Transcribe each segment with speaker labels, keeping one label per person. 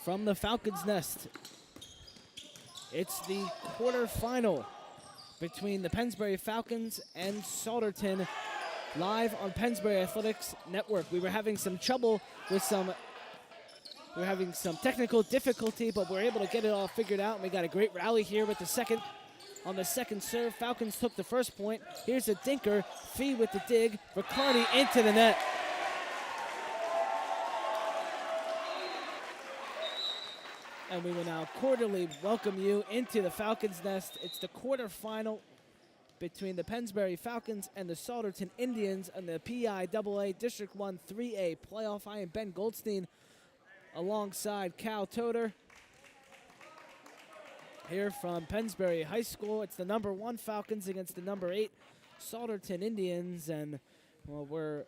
Speaker 1: from the Falcons' Nest. It's the quarterfinal between the Pennsbury Falcons and Souderton, live on Pennsbury Athletics Network. We were having some trouble with some technical difficulty, but we're able to get it all figured out, and we got a great rally here with the second. On the second serve, Falcons took the first point. Here's a dinker, Fee with the dig, Riccardi into the net. And we will now cordially welcome you into the Falcons' Nest. It's the quarterfinal between the Pennsbury Falcons and the Souderton Indians and the PIAA District 1 3A playoff. I am Ben Goldstein alongside Cal Toder here from Pennsbury High School. It's the number 1 Falcons against the number 8 Souderton Indians, and well,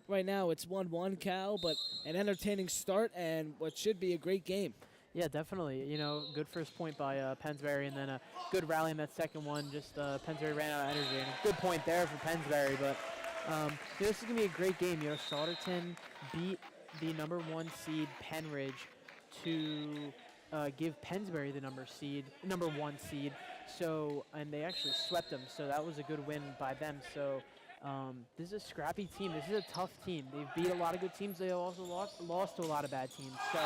Speaker 1: right now it's 1-1, Cal, but an entertaining start and what should be a great game.
Speaker 2: Yeah, definitely. You know, good first point by Pennsbury, and then a good rally in that second one. Just Pennsbury ran out of energy, and a good point there for Pennsbury. But this is gonna be a great game. You know, Souderton beat the number 1 seed Penridge to give Pennsbury the number 1 seed. So, and they actually swept them. So that was a good win by them. So this is a scrappy team. This is a tough team. They've beat a lot of good teams. They also lost to a lot of bad teams. So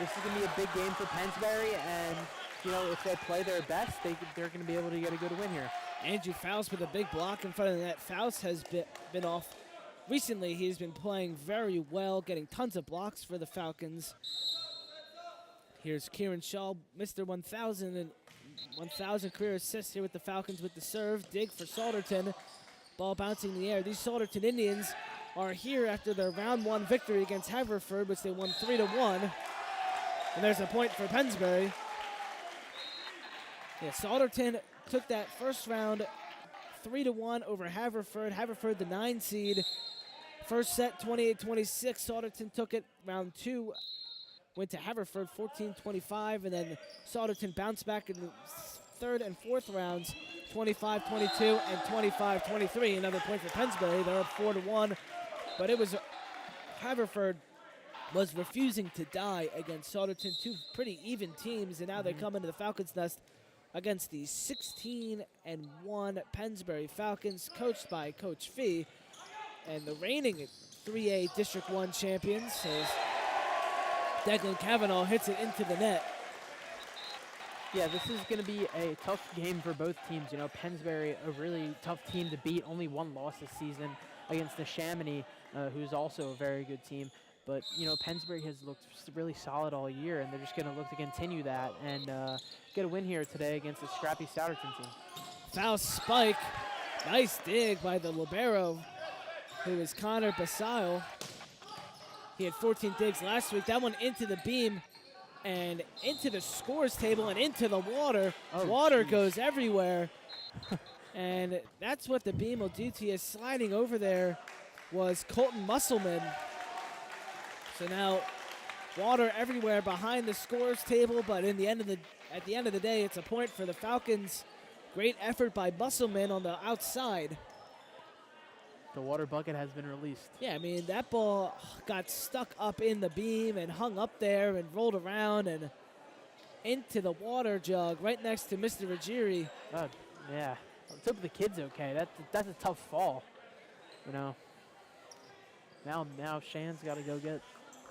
Speaker 2: this is going to be a big game for Pennsbury. And, you know, if they play their best, they're going to be able to get a good win here.
Speaker 1: Andrew Faust with a big block in front of the net. Faust has been off. Recently, he's been playing very well, getting tons of blocks for the Falcons. Here's Kieran Shaw, Mr. 1000 and 1,000 career assists here with the Falcons with the serve. Dig for Souderton. Ball bouncing in the air. These Souderton Indians are here after their round 1 victory against Haverford, which they won 3-1. And there's a point for Pennsbury. Yeah, Souderton took that first round 3-1 over Haverford. Haverford, the 9 seed. First set, 28-26. Souderton took it round 2. Went to Haverford 14-25, and then Souderton bounced back in the third and fourth rounds, 25-22 and 25-23. Another point for Pennsbury. They're up 4-1, but it was Haverford was refusing to die against Souderton, 2 pretty even teams, and now they come into the Falcons' Nest against the 16-1 Pennsbury Falcons, coached by Coach Fee, and the reigning 3A District 1 champions. Declan Cavanaugh hits it into the net.
Speaker 2: Yeah, this is going to be a tough game for both teams. You know, Pennsbury, a really tough team to beat, only 1 loss this season against the Chamonix, who's also a very good team. But, you know, Pennsbury has looked really solid all year, and they're just going to look to continue that and get a win here today against the scrappy Souderton team.
Speaker 1: Foul spike. Nice dig by the libero, who is Connor Basile. He had 14 digs last week. That one into the beam and into the scores table and into the water. Water goes everywhere. And that's what the beam will do to you. Sliding over there was Colton Musselman. So now water everywhere behind the scores table, but at the end of the day, it's a point for the Falcons. Great effort by Musselman on the outside.
Speaker 2: The water bucket has been released.
Speaker 1: Yeah, I mean, that ball got stuck up in the beam and hung up there and rolled around and into the water jug right next to Mr. Ruggieri.
Speaker 2: Yeah. Let's hope the kid's okay. That's a tough fall, you know. Now Shan's got to go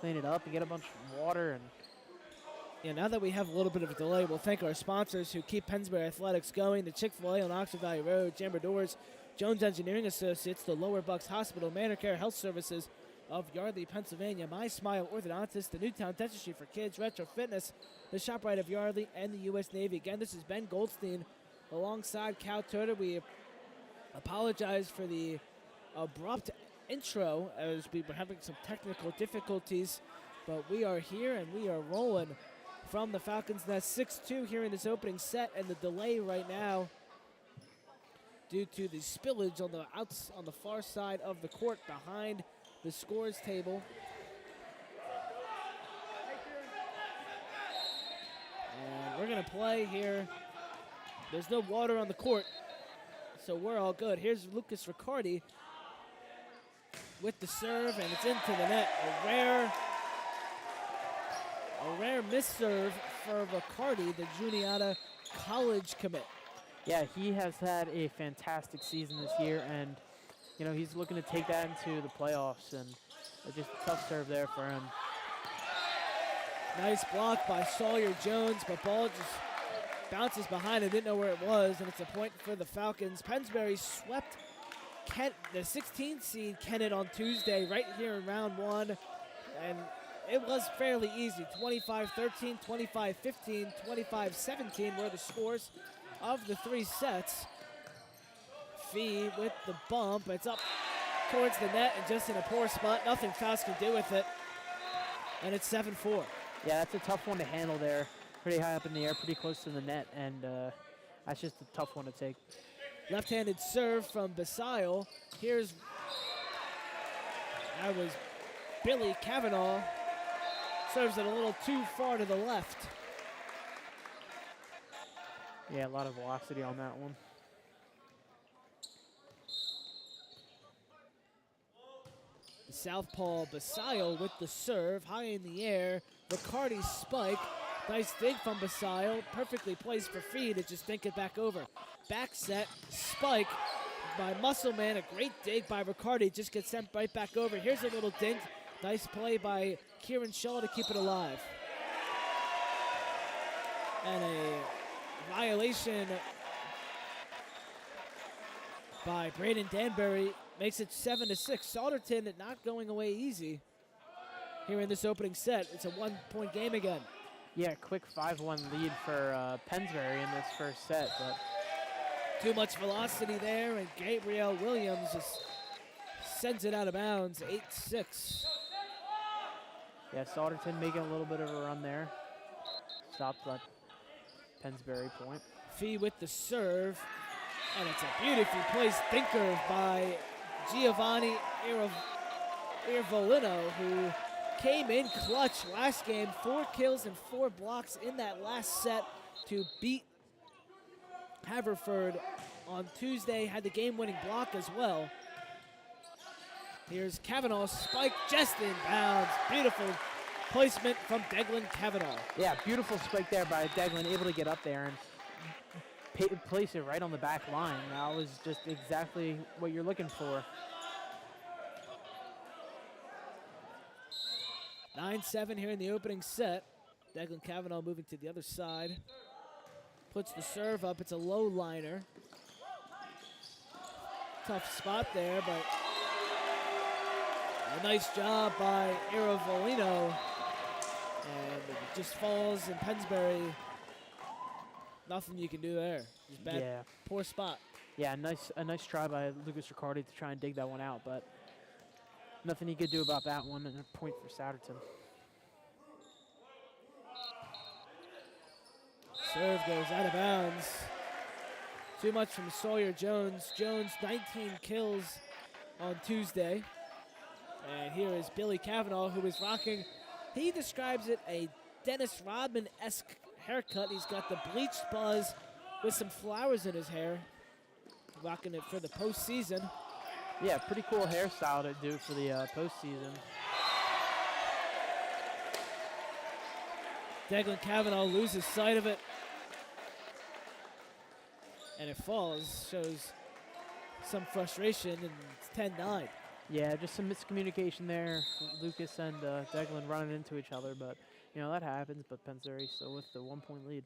Speaker 2: clean it up and get a bunch of water. And
Speaker 1: yeah, now that we have a little bit of a delay, we'll thank our sponsors who keep Pennsbury Athletics going. The Chick-fil-A on Oxford Valley Road, Jammer Doors, Jones Engineering Associates, the Lower Bucks Hospital, Manor Care Health Services of Yardley, Pennsylvania, My Smile Orthodontist, the Newtown Dentistry for Kids, Retro Fitness, the ShopRite of Yardley, and the U.S. Navy. Again, this is Ben Goldstein alongside Cal Turner. We apologize for the abrupt intro as we were having some technical difficulties, but we are here and we are rolling from the Falcons' Nest 6-2 here in this opening set, and the delay right now due to the spillage on the far side of the court behind the scores table. And we're going to play here. There's no water on the court, so we're all good. Here's Lucas Riccardi with the serve, and it's into the net. A A rare misserve for Riccardi, the Juniata college commit.
Speaker 2: Yeah, he has had a fantastic season this year, and you know he's looking to take that into the playoffs, and it's just a tough serve there for him.
Speaker 1: Nice block by Sawyer Jones, but ball just bounces behind him, didn't know where it was, and it's a point for the Falcons. Pennsbury swept the 16th seed Kennett on Tuesday right here in round one, and it was fairly easy. 25-13, 25-15, 25-17 were the scores of the three sets. Fee with the bump. It's up towards the net and just in a poor spot. Nothing Faust can do with it. And it's 7-4.
Speaker 2: Yeah, that's a tough one to handle there. Pretty high up in the air, pretty close to the net, and that's just a tough one to take.
Speaker 1: Left-handed serve from Basile. That was Billy Kavanaugh. Serves it a little too far to the left.
Speaker 2: Yeah, a lot of velocity on that one.
Speaker 1: The southpaw Basile with the serve, high in the air. Riccardi spike. Nice dig from Basile. Perfectly placed for Fee to just think it back over. Back set, spike by Muscleman. A great dig by Riccardi. Just gets sent right back over. Here's a little dink. Nice play by Kieran Shaw to keep it alive. And a violation by Braden Danbury makes it 7-6. Souderton not going away easy here in this opening set. It's a one-point game again.
Speaker 2: Yeah, quick 5-1 lead for Pennsbury in this first set, but
Speaker 1: too much velocity there, and Gabriel Williams just sends it out of bounds, 8-6.
Speaker 2: yeah, Souderton making a little bit of a run there. Stopped that Pennsbury point.
Speaker 1: Fee with the serve, and it's a beautifully placed thinker by Giovanni Irvolino, who came in clutch last game. 4 kills and 4 blocks in that last set to beat Haverford on Tuesday. Had the game-winning block as well. Here's Kavanaugh, spike just in bounds. Beautiful placement from Declan Kavanaugh.
Speaker 2: Yeah, beautiful spike there by Declan, able to get up there and place it right on the back line. That was just exactly what you're looking for.
Speaker 1: 9-7 here in the opening set. Declan Kavanaugh moving to the other side. Puts the serve up. It's a low liner. Tough spot there, but a nice job by Iravolino. And it just falls in Pennsbury. Nothing you can do there. Just bad,
Speaker 2: Yeah.
Speaker 1: poor spot.
Speaker 2: Yeah, a nice try by Lucas Riccardi to try and dig that one out, but nothing he could do about that one, and a point for Souderton.
Speaker 1: Serve goes out of bounds. Too much from Sawyer Jones. Jones, 19 kills on Tuesday. And here is Billy Kavanaugh, who is rocking, he describes it a Dennis Rodman-esque haircut. He's got the bleached buzz with some flowers in his hair. Rocking it for the postseason.
Speaker 2: Yeah, pretty cool hairstyle to do for the postseason.
Speaker 1: Declan Kavanaugh loses sight of it. And it falls, shows some frustration, and it's 10-9.
Speaker 2: Yeah, just some miscommunication there. Lucas and Declan running into each other, but you know that happens. But Pennsbury still with the 1-point lead.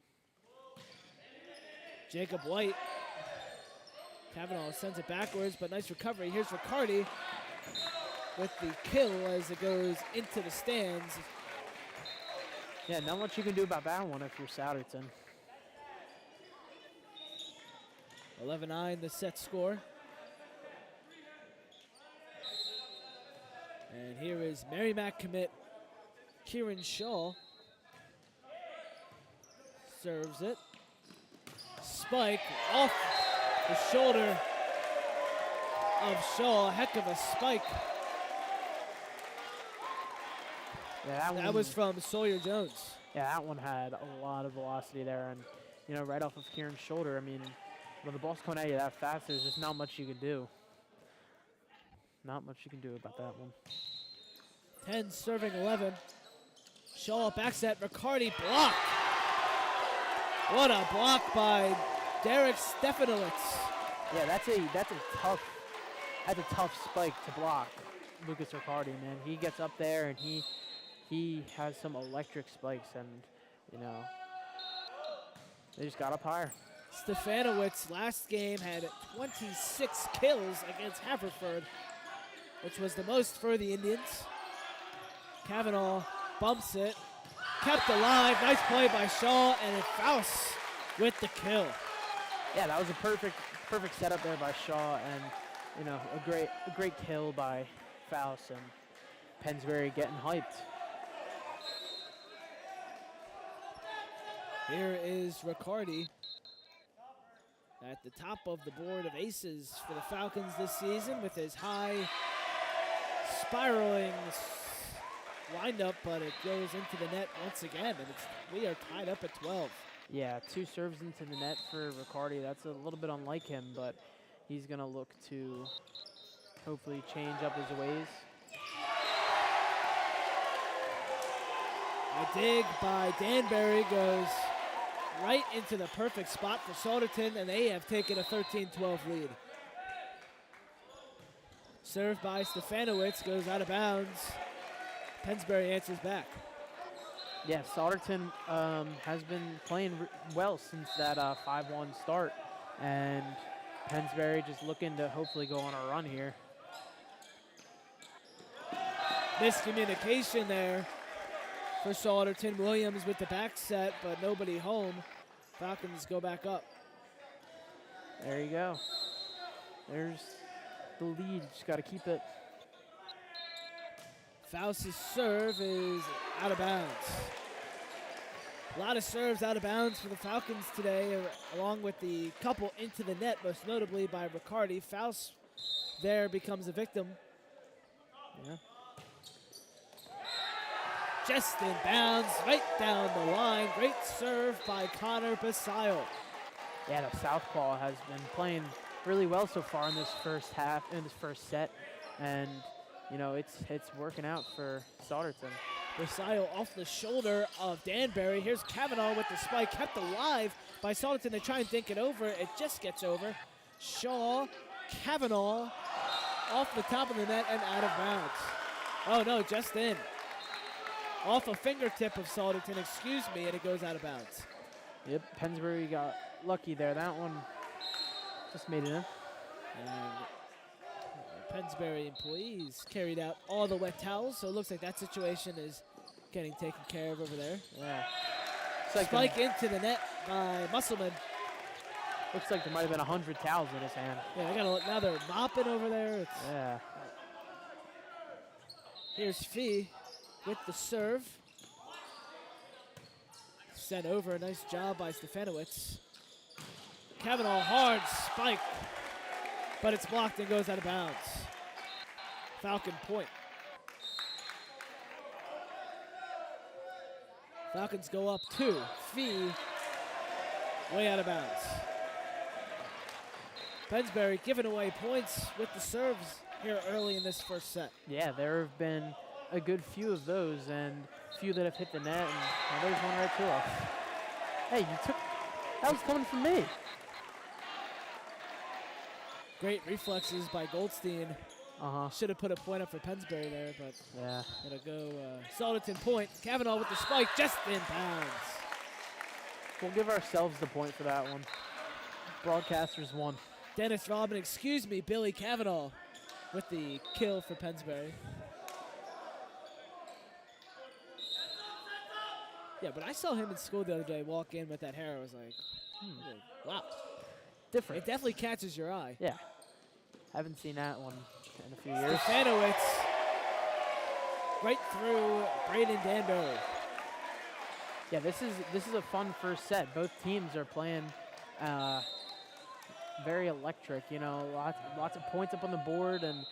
Speaker 1: Jacob White. Kavanaugh sends it backwards, but nice recovery. Here's Riccardi with the kill as it goes into the stands.
Speaker 2: Yeah, not much you can do about that one if you're Souderton.
Speaker 1: 11-9 the set score. And here is Merrimack commit Kieran Shaw. Serves it. Spike off the shoulder of Shaw. Heck of a spike.
Speaker 2: Yeah,
Speaker 1: That was from Sawyer Jones.
Speaker 2: Yeah, that one had a lot of velocity there, and you know, right off of Kieran's shoulder. I mean, when the ball's coming at you that fast, there's just not much you can do. Not much you can do about that one.
Speaker 1: 10 serving 11. Shaw back set, Riccardi blocked. What a block by Derek Stefanowicz.
Speaker 2: Yeah, that's a tough spike to block. Lucas Riccardi, man, he gets up there and he has some electric spikes, and you know they just got up higher.
Speaker 1: Stefanowicz last game had 26 kills against Haverford, which was the most for the Indians. Kavanaugh bumps it, kept alive. Nice play by Shaw, and Faust with the kill.
Speaker 2: Yeah, that was a perfect setup there by Shaw, and you know a great kill by Faust, and Pennsbury getting hyped.
Speaker 1: Here is Riccardi at the top of the board of aces for the Falcons this season with his high spiraling windup, but it goes into the net once again, and we are tied up at 12.
Speaker 2: Yeah, 2 serves into the net for Riccardi. That's a little bit unlike him, but he's going to look to hopefully change up his ways.
Speaker 1: A dig by Danbury goes right into the perfect spot for Souderton, and they have taken a 13-12 lead. Served by Stefanowicz goes out of bounds. Pennsbury answers back.
Speaker 2: Yeah, Souderton has been playing well since that 5-1 start, and Pennsbury just looking to hopefully go on a run here.
Speaker 1: Miscommunication there for Souderton. Williams with the back set, but nobody home. Falcons go back up.
Speaker 2: There you go. There's the lead. Just got to keep it.
Speaker 1: Faust's serve is out of bounds. A lot of serves out of bounds for the Falcons today, along with the couple into the net, most notably by Riccardi. Faust there becomes a victim.
Speaker 2: Yeah.
Speaker 1: Just in bounds, right down the line. Great serve by Connor Basayo.
Speaker 2: Yeah, the southpaw has been playing really well so far in this first half, in this first set, and you know it's working out for Souderton.
Speaker 1: Basayo off the shoulder of Danbury. Here's Kavanaugh with the spike, kept alive by Souderton. They try and think it over. It just gets over. Shaw, Kavanaugh off the top of the net and out of bounds. Oh no, just in. Off a fingertip of Souderton, excuse me, and it goes out of bounds.
Speaker 2: Yep, Pennsbury got lucky there. That one just made it in.
Speaker 1: And Pennsbury employees carried out all the wet towels, so it looks like that situation is getting taken care of over there.
Speaker 2: Yeah. Like
Speaker 1: spike into the net by Musselman.
Speaker 2: Looks like there might have been 100 towels in his hand.
Speaker 1: Yeah, I got now they're mopping over there.
Speaker 2: Yeah.
Speaker 1: Here's Fee with the serve. Sent over, a nice job by Stefanowicz. Kavanaugh, hard spike, but it's blocked and goes out of bounds. Falcon point. Falcons go up 2. Fee way out of bounds. Pennsbury giving away points with the serves here early in this first set.
Speaker 2: Yeah, there have been a good few of those, and few that have hit the net, and well, there's one right to us. Hey, that was coming from me.
Speaker 1: Great reflexes by Goldstein. Should have put a point up for Pennsbury there, but
Speaker 2: yeah,
Speaker 1: it'll go Souderton point. Kavanaugh with the spike, just in bounds.
Speaker 2: We'll give ourselves the point for that one. Broadcasters won.
Speaker 1: Dennis Robin, excuse me, Billy Kavanaugh with the kill for Pennsbury. Yeah, but I saw him in school the other day walk in with that hair. I was like, wow.
Speaker 2: Different.
Speaker 1: It definitely catches your eye.
Speaker 2: Yeah. Haven't seen that one in a few years.
Speaker 1: Stefanowicz right through Braden Danbury.
Speaker 2: Yeah, this is a fun first set. Both teams are playing very electric. You know, lots of points up on the board, and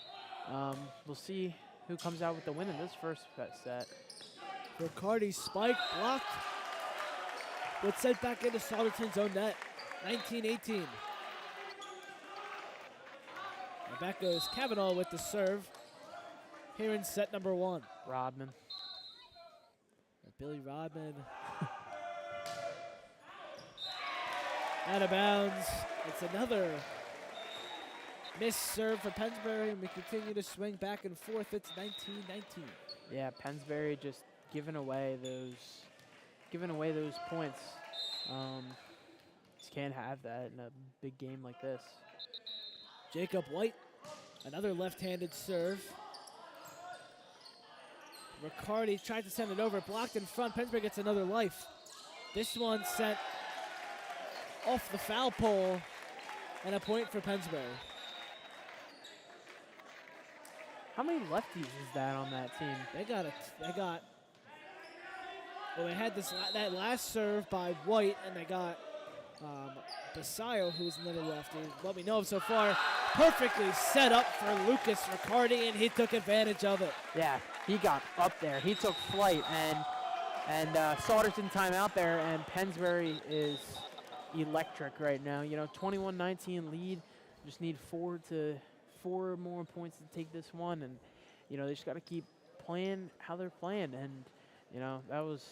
Speaker 2: we'll see who comes out with the win in this first set.
Speaker 1: Riccardi spike blocked, but sent back into Souderton's own net. 19-18. And back goes Kavanaugh with the serve here in set number 1.
Speaker 2: Rodman.
Speaker 1: Billy Rodman. Out of bounds. It's another missed serve for Pennsbury, and we continue to swing back and forth. It's 19-19.
Speaker 2: Yeah, Pennsbury just giving away those points. Just can't have that in a big game like this.
Speaker 1: Jacob White, another left-handed serve. Riccardi tried to send it over, blocked in front. Pennsbury gets another life. This one sent off the foul pole, and a point for Pennsbury.
Speaker 2: How many lefties is that on that team?
Speaker 1: Well, they had that last serve by White, and they got Basayo, who's another lefty. What we know of so far, perfectly set up for Lucas Riccardi, and he took advantage of it.
Speaker 2: Yeah, he got up there. He took flight, and Souderton timeout there, and Pennsbury is electric right now. 21-19 lead. Just need four more points to take this one, and they just got to keep playing how they're playing, and that was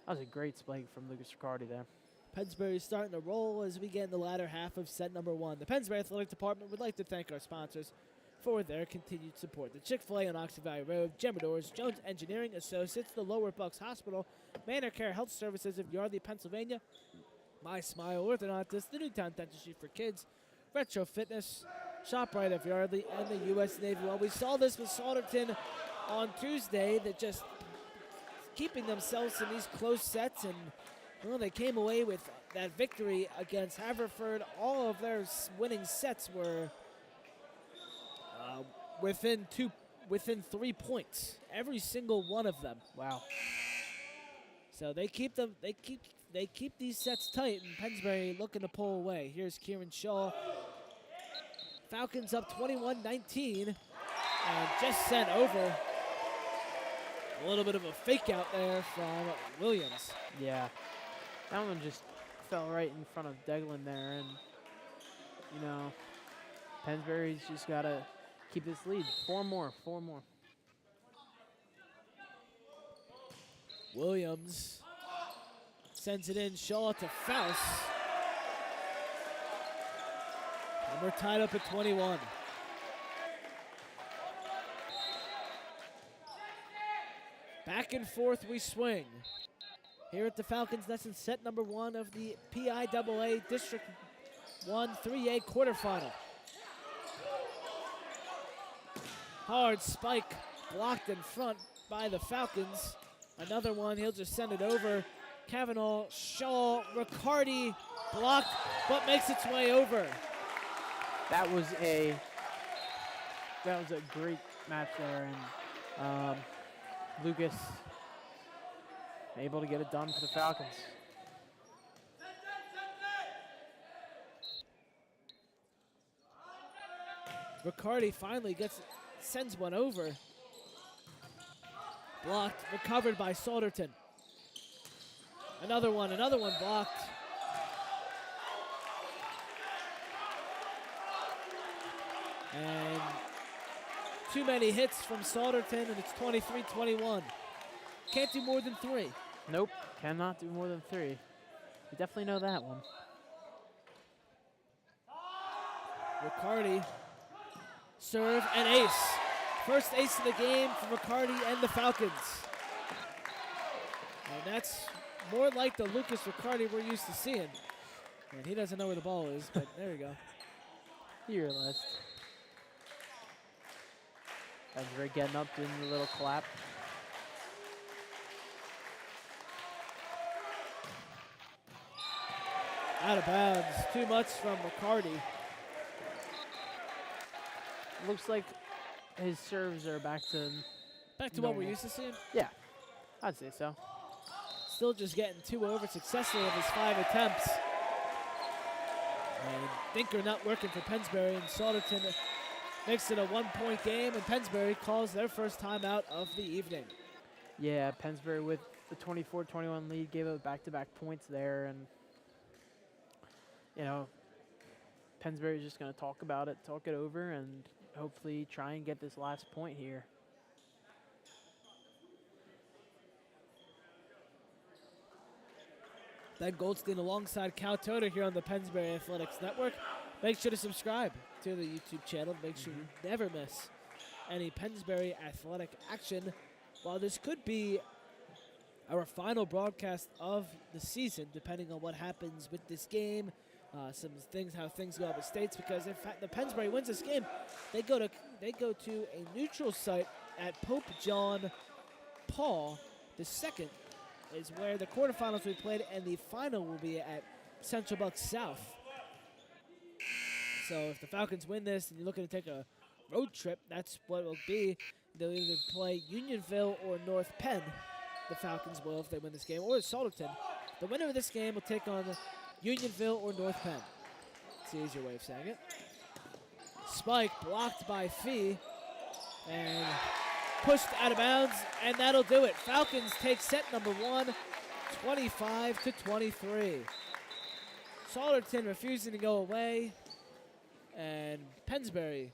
Speaker 2: a great spike from Lucas Riccardi there.
Speaker 1: Pennsbury's starting to roll as we get in the latter half of set number one. The Pennsbury Athletic Department would like to thank our sponsors for their continued support. The Chick-fil-A on Oxford Valley Road, Gemadors, Jones Engineering Associates, the Lower Bucks Hospital, Manor Care Health Services of Yardley, Pennsylvania, My Smile Orthodontist, the Newtown Dentistry for Kids, Retro Fitness, ShopRite of Yardley, and the U.S. Navy. Well, we saw this with Souderton on Tuesday, that just keeping themselves in these close sets, and they came away with that victory against Haverford. All of their winning sets were within 3 points, every single one of them.
Speaker 2: Wow.
Speaker 1: So they keep these sets tight, and Pennsbury looking to pull away. Here's Kieran Shaw. Falcons up 21-19, and just sent over. A little bit of a fake out there from Williams.
Speaker 2: Yeah, that one just fell right in front of Deglin there, and Pennsbury's just got to keep this lead. Four more.
Speaker 1: Williams sends it in. Shaw to Faust. And we're tied up at 21. Back and forth we swing. Here at the Falcons Nest in set number one of the PIAA District 1 3A quarterfinal. Hard spike blocked in front by the Falcons. Another one, he'll just send it over. Kavanaugh, Shaw, Riccardi blocked, but makes its way over.
Speaker 2: That was a great match there, and Lucas able to get it done for the Falcons.
Speaker 1: Riccardi finally sends one over. Blocked, recovered by Souderton. Another one blocked. And too many hits from Souderton, and it's 23-21. Can't do more than three.
Speaker 2: Nope, cannot do more than three. You definitely know that one.
Speaker 1: Riccardi, serve and ace. First ace of the game for Riccardi and the Falcons. And that's more like the Lucas Riccardi we're used to seeing. And he doesn't know where the ball is, but there you go.
Speaker 2: You realized. Pennsbury getting up, doing the little clap.
Speaker 1: Out of bounds. Too much from Riccardi.
Speaker 2: Looks like his serves are back to
Speaker 1: what we're used to seeing?
Speaker 2: Yeah, I'd say so.
Speaker 1: Still just getting 2 over successfully of his 5 attempts. And thinker not working for Pennsbury, and Souderton makes it a 1-point game, and Pennsbury calls their first timeout of the evening.
Speaker 2: Yeah, Pennsbury with the 24-21 lead gave up back-to-back points there, and Pennsbury's just going to talk it over, and hopefully try and get this last point here.
Speaker 1: Ben Goldstein alongside Cal Toter here on the Pennsbury Athletics Network. Make sure to subscribe to the YouTube channel. Make sure you never miss any Pennsbury athletic action. While this could be our final broadcast of the season, depending on what happens with this game, how things go up with states, because if the Pennsbury wins this game, they go to a neutral site at Pope John Paul II is where the quarterfinals will be played, and the final will be at Central Bucks South. So if the Falcons win this and you're looking to take a road trip, that's what it will be. They'll either play Unionville or North Penn. The Falcons will if they win this game, or Souderton. The winner of this game will take on Unionville or North Penn. It's the easier way of saying it. Spike blocked by Fee and pushed out of bounds, and that'll do it. Falcons take set number 1, 25-23. Souderton refusing to go away, and Pennsbury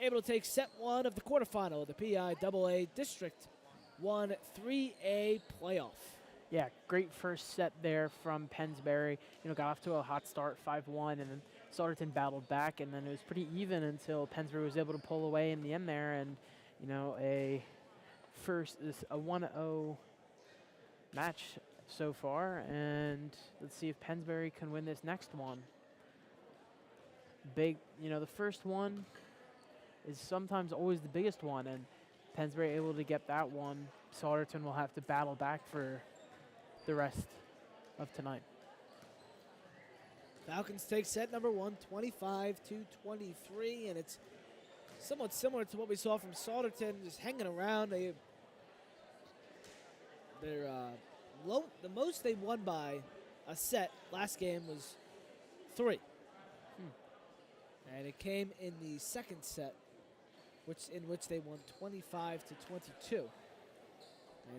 Speaker 1: able to take set 1 of the quarterfinal of the PIAA District 1 3A playoff.
Speaker 2: Yeah, great first set there from Pennsbury. Got off to a hot start, 5-1, and then Souderton battled back, and then it was pretty even until Pennsbury was able to pull away in the end there, and a 1-0 match so far, and let's see if Pennsbury can win this next one. The first one is sometimes always the biggest one, and Pennsbury able to get that one. Souderton will have to battle back for the rest of tonight.
Speaker 1: Falcons take set number 1, 25-23, and it's somewhat similar to what we saw from Souderton, just hanging around. The most they won by a set last game was 3. And it came in the second set, in which they won 25-22. And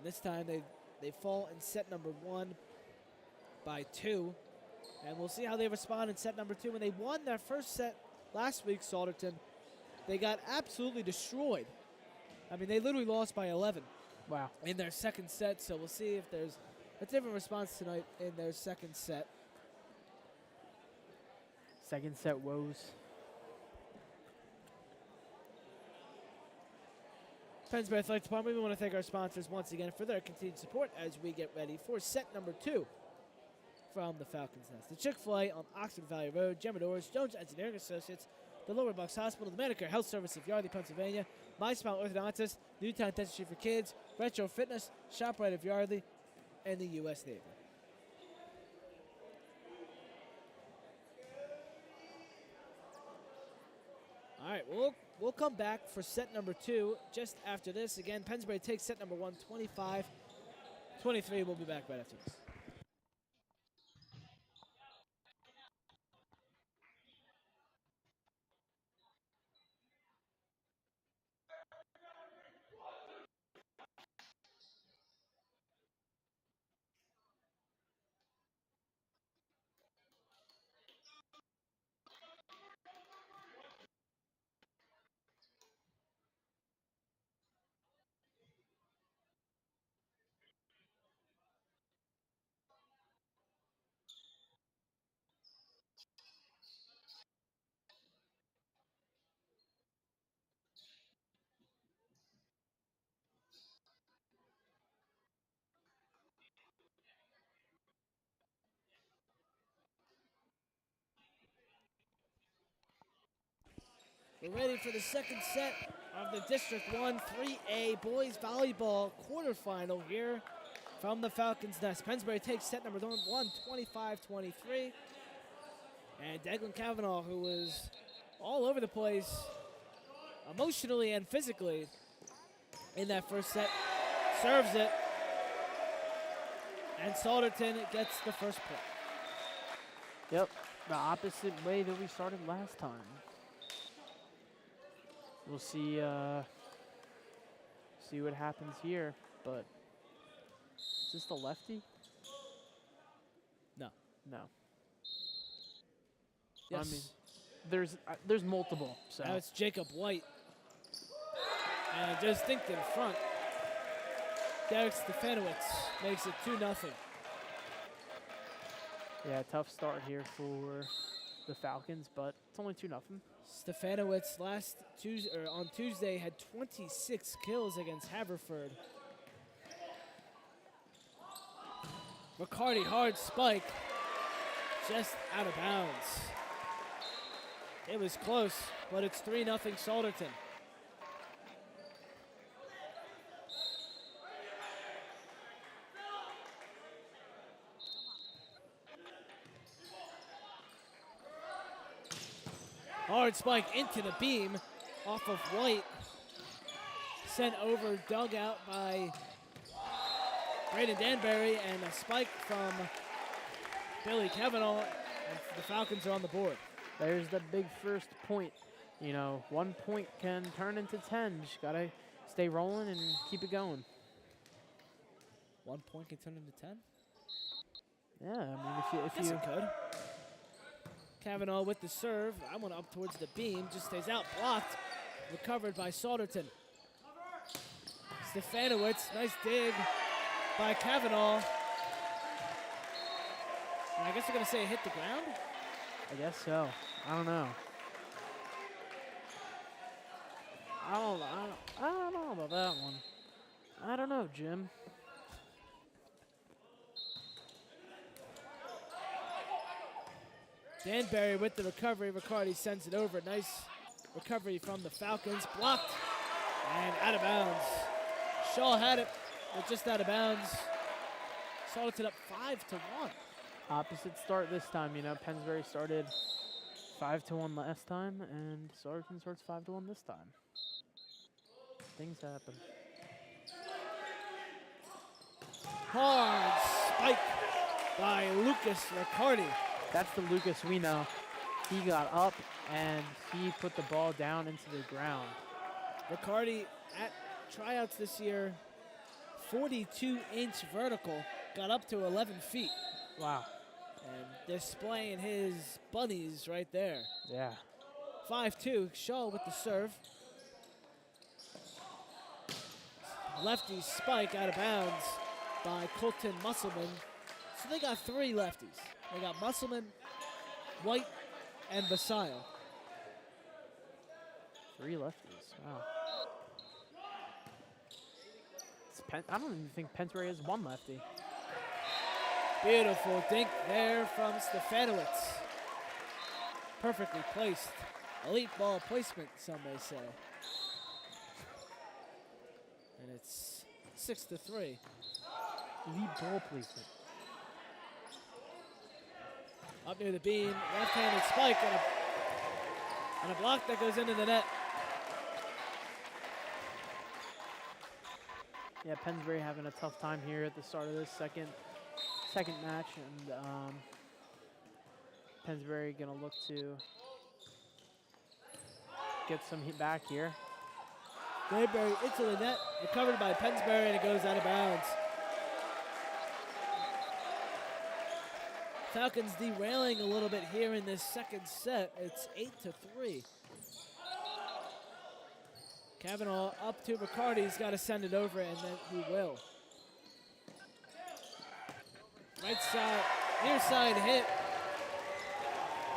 Speaker 1: this time they fall in set number 1 by 2. And we'll see how they respond in set number 2. When they won their first set last week, Souderton, they got absolutely destroyed. I mean, they literally lost by 11.
Speaker 2: Wow.
Speaker 1: In their second set, so we'll see if there's a different response tonight in their second set.
Speaker 2: Second set woes.
Speaker 1: Pennsbury Athletic Department, we want to thank our sponsors once again for their continued support as we get ready for set number 2 from the Falcons Nest. The Chick-fil-A on Oxford Valley Road, Gemadors, Jones Engineering Associates, the Lower Bucks Hospital, the Medicare Health Service of Yardley, Pennsylvania, My Smile Orthodontist, Newtown Dentistry for Kids, Retro Fitness, ShopRite of Yardley, and the U.S. Navy. All right, we'll come back for set number 2 just after this. Again, Pennsbury takes set number 1, 25-23. We'll be back right after this. We're ready for the second set of the District 1 3A Boys Volleyball quarterfinal here from the Falcons Nest. Pennsbury takes set number 1, 25-23. And Declan Kavanaugh, who was all over the place emotionally and physically in that first set, serves it. And Souderton gets the first point.
Speaker 2: Yep, the opposite way that we started last time. We'll see what happens here, but is this the lefty?
Speaker 1: No.
Speaker 2: No.
Speaker 1: Yes.
Speaker 2: I mean, there's multiple. So
Speaker 1: now it's Jacob White. And distinct in front. Derek Stefanowicz makes it 2-0.
Speaker 2: Yeah, tough start here for the Falcons, but it's only 2-0.
Speaker 1: Stefanowicz on Tuesday had 26 kills against Haverford. McCarty hard spike, just out of bounds. It was close, but it's 3-0 Souderton. Hard spike into the beam off of White. Sent over, dug out by Braden Danbury, and a spike from Billy Kavanaugh, and the Falcons are on the board.
Speaker 2: There's the big first point. You know, 1 point can turn into 10. Just gotta stay rolling and keep it going.
Speaker 1: 1 point can turn into 10?
Speaker 2: Yeah, I mean, if
Speaker 1: Yes,
Speaker 2: you
Speaker 1: it could. Kavanaugh with the serve. That one up towards the beam, just stays out, blocked. Recovered by Souderton. Stefanowicz, nice dig by Kavanaugh. And I guess they're gonna say it hit the ground?
Speaker 2: I guess so. I don't know. I don't know about that one. I don't know, Jim.
Speaker 1: Danbury with the recovery. Riccardi sends it over. Nice recovery from the Falcons. Blocked and out of bounds. Shaw had it, but just out of bounds. Souderton up 5-1.
Speaker 2: Opposite start this time. You know, Pennsbury started 5-1 last time, and Souderton starts 5-1 this time. Things happen.
Speaker 1: Hard spike by Lucas Riccardi.
Speaker 2: That's the Lucas we know. He got up and he put the ball down into the ground.
Speaker 1: Riccardi at tryouts this year, 42-inch vertical, got up to 11 feet.
Speaker 2: Wow.
Speaker 1: And displaying his bunnies right there.
Speaker 2: Yeah.
Speaker 1: 5-2, Shaw with the serve. Lefty spike out of bounds by Colton Musselman. So they got 3 lefties. They got Musselman, White, and Basayo.
Speaker 2: 3 lefties. Wow. I don't even think Pennsbury has 1 lefty.
Speaker 1: Beautiful dink there from Stefanowicz. Perfectly placed. Elite ball placement, some may say. And it's 6-3.
Speaker 2: Elite ball placement.
Speaker 1: Up near the beam, left-handed spike and a block that goes into the net.
Speaker 2: Yeah, Pennsbury having a tough time here at the start of this second match, and Pennsbury gonna look to get some heat back here.
Speaker 1: Danbury into the net, recovered by Pennsbury, and it goes out of bounds. Falcons derailing a little bit here in this second set. It's 8-3. Kavanaugh up to Riccardi. He's got to send it over, and then he will. Right side, near side hit.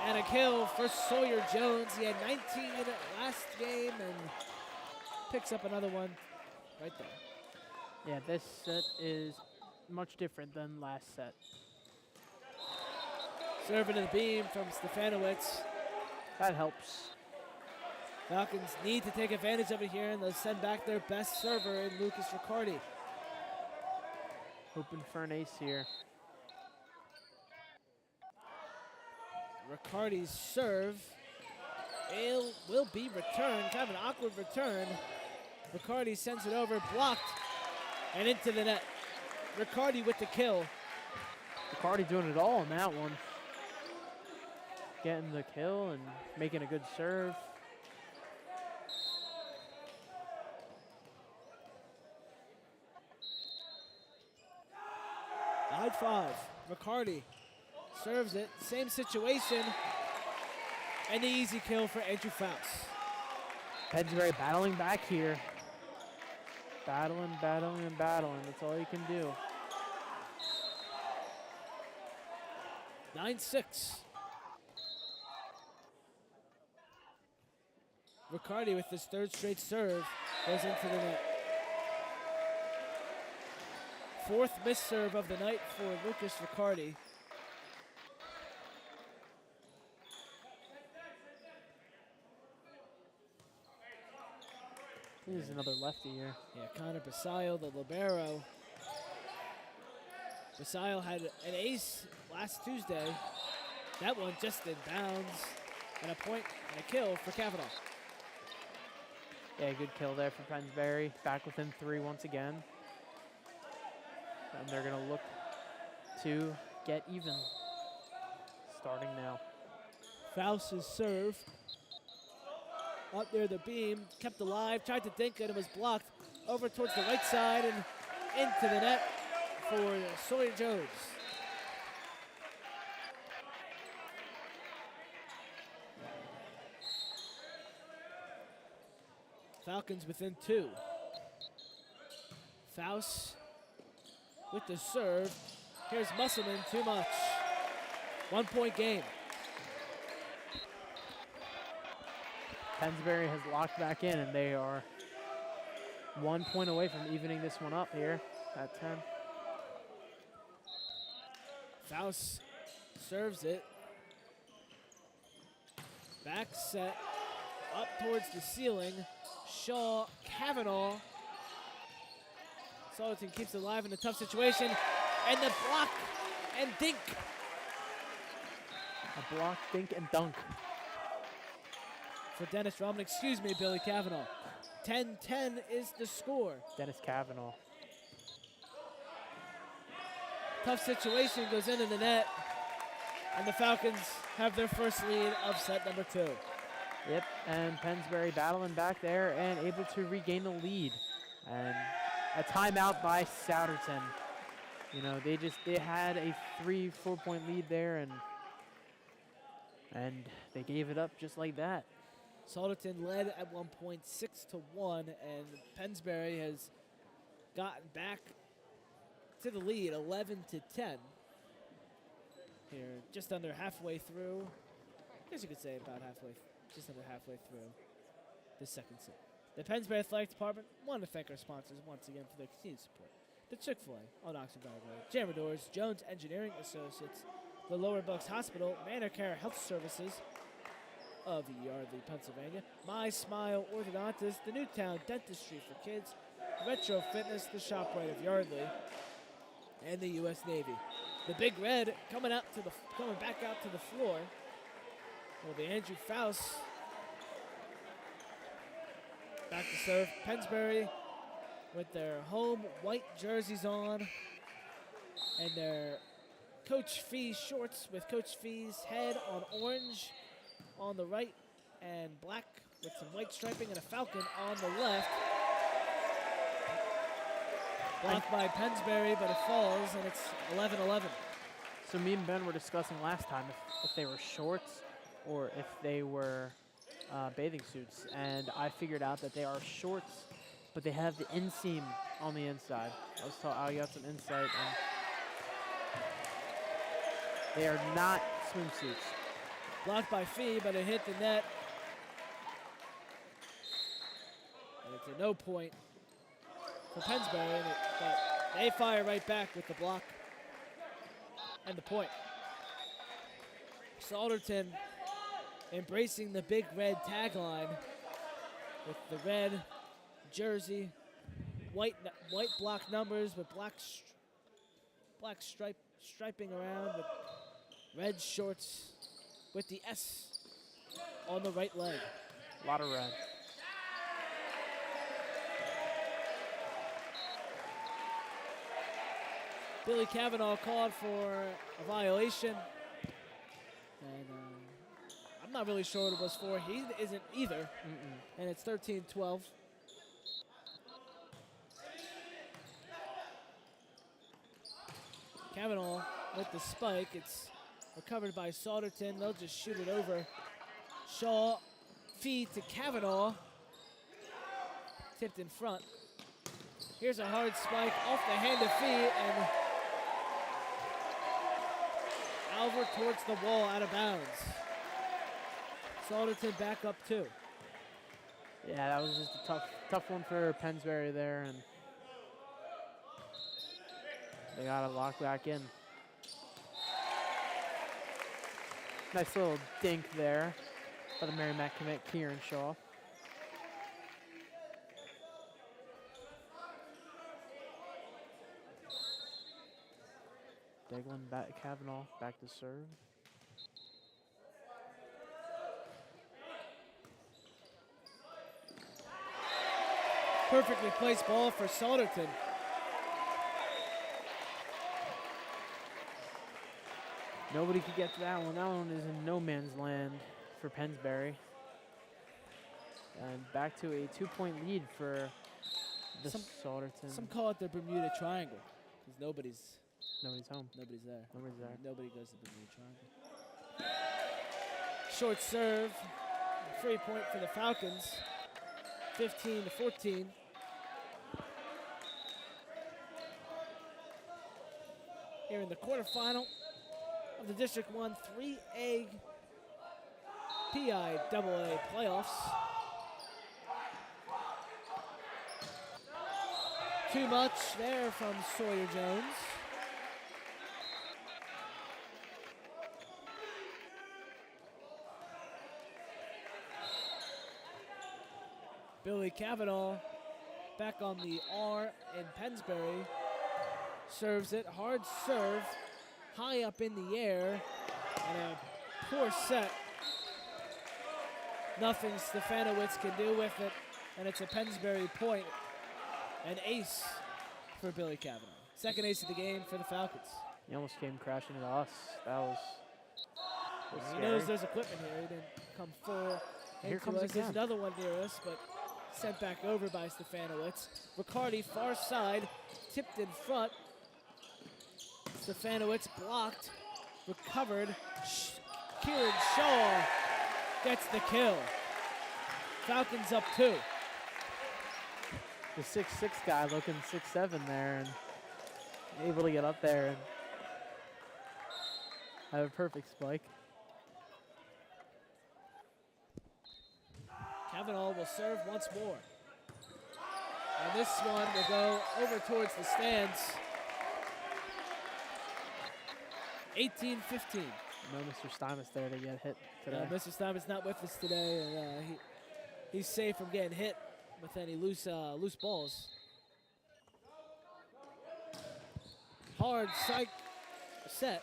Speaker 1: And a kill for Sawyer Jones. He had 19 last game and picks up another one right there.
Speaker 2: Yeah, this set is much different than last set.
Speaker 1: Serving to the beam from Stefanowicz.
Speaker 2: That helps.
Speaker 1: Falcons need to take advantage of it here, and they'll send back their best server in Lucas Riccardi.
Speaker 2: Hoping for an ace here.
Speaker 1: Riccardi's serve will be returned, kind of an awkward return. Riccardi sends it over, blocked, and into the net. Riccardi with the kill.
Speaker 2: Riccardi doing it all on that one. Getting the kill and making a good serve.
Speaker 1: Side 5, Riccardi serves it, same situation, and the easy kill for Andrew Faust.
Speaker 2: Pennsbury battling back here. Battling, battling, and battling. That's all you can do.
Speaker 1: 9-6. Riccardi with his third straight serve goes into the net. Fourth missed serve of the night for Lucas Riccardi.
Speaker 2: This is another lefty here.
Speaker 1: Yeah, Connor Basayo, the libero. Basayo had an ace last Tuesday. That one just in bounds. And a point and a kill for Kavanaugh.
Speaker 2: Yeah, good kill there for Pennsbury. Back within 3 once again. And they're going to look to get even. Starting now.
Speaker 1: Faust's serve. Up near the beam, kept alive, tried to dink it, and was blocked over towards the right side and into the net for Sawyer Jones. Falcons within 2. Faust with the serve. Here's Musselman, too much. 1 point game.
Speaker 2: Pennsbury has locked back in, and they are 1 point away from evening this one up here at 10.
Speaker 1: Faust serves it. Back set, up towards the ceiling. Shaw, Kavanaugh. Souderton keeps it alive in a tough situation. And the block and dink.
Speaker 2: A block, dink, and dunk.
Speaker 1: For Dennis Rahman, excuse me, Billy Kavanaugh. 10-10 is the score.
Speaker 2: Dennis Kavanaugh.
Speaker 1: Tough situation, goes into the net. And the Falcons have their first lead of set number 2.
Speaker 2: Yep, and Pennsbury battling back there and able to regain the lead. And a timeout by Souderton. You know, they had a 3-4 point lead there, and they gave it up just like that.
Speaker 1: Souderton led at 1 point 6-1, and Pennsbury has gotten back to the lead 11-10. Here, just under halfway through. I guess you could say about just under halfway through the second set. The Pennsbury Athletic Department want to thank our sponsors once again for their continued support. The Chick-fil-A on Oxford Valley Road, Jammer Doors, Jones Engineering Associates, the Lower Bucks Hospital, Manor Care Health Services of Yardley, Pennsylvania, My Smile Orthodontist, the Newtown Dentistry for Kids, Retro Fitness, the ShopRite of Yardley, and the U.S. Navy. The Big Red coming back out to the floor will be Andrew Faust. Back to serve. Pennsbury with their home white jerseys on and their Coach Fee shorts with Coach Fee's head on orange on the right and black with some white striping and a falcon on the left. Blocked by Pennsbury, but it falls, and it's 11-11.
Speaker 2: So me and Ben were discussing last time if they were shorts or if they were bathing suits, and I figured out that they are shorts, but they have the inseam on the inside. I got some insight, and they are not swimsuits.
Speaker 1: Blocked by Fee, but it hit the net. And it's a no point for Pennsbury, but they fire right back with the block and the point. Souderton embracing the Big Red tagline with the red jersey, white block numbers with black striping around with red shorts with the S on the right leg.
Speaker 2: A lot of red.
Speaker 1: Billy Kavanaugh called for a violation. And I'm not really sure what it was for. He isn't either. And it's 13-12. Kavanaugh with the spike. It's recovered by Souderton. They'll just shoot it over. Shaw feed to Kavanaugh. Tipped in front. Here's a hard spike off the hand of Fee, and over towards the wall, out of bounds. Souderton back up 2.
Speaker 2: Yeah, that was just a tough one for Pennsbury there, and they got to lock back in. Nice little dink there by the Merrimack commit, Kieran Shaw. Deglin back, Kavanaugh back to serve.
Speaker 1: Perfectly placed ball for Souderton.
Speaker 2: Nobody could get to that one. That one is in no man's land for Pennsbury. And back to a 2-point lead for the Souderton.
Speaker 1: Some call it the Bermuda Triangle, because nobody's
Speaker 2: home.
Speaker 1: Nobody's there.
Speaker 2: Nobody's there.
Speaker 1: Nobody goes to the Bermuda Triangle. Short serve. Free point for the Falcons. 15-14. Here in the quarterfinal of the District 1 3A PIAA playoffs. Too much there from Sawyer Jones. Billy Kavanaugh back on the R in Pennsbury. Serves it, hard serve, high up in the air, and a poor set. Nothing Stefanowicz can do with it, and it's a Pennsbury point. An ace for Billy Kavanaugh. Second ace of the game for the Falcons.
Speaker 2: He almost came crashing into us. That was
Speaker 1: He
Speaker 2: scary.
Speaker 1: knows there's equipment here. He didn't come full.
Speaker 2: Here comes
Speaker 1: us. There's
Speaker 2: again.
Speaker 1: another one near us, but sent back over by Stefanowicz. Riccardi far side, tipped in front. Stefanowicz blocked, recovered. Kieran Shaw gets the kill. Falcons up 2.
Speaker 2: The 6'6" guy looking 6'7" there and able to get up there and have a perfect spike.
Speaker 1: Kavanaugh will serve once more. And this one will go over towards the stands. 18-15.
Speaker 2: No Mr. Steinmetz there to get hit today.
Speaker 1: Mr. Steinmetz not with us today, and he's safe from getting hit with any loose balls. Hard set,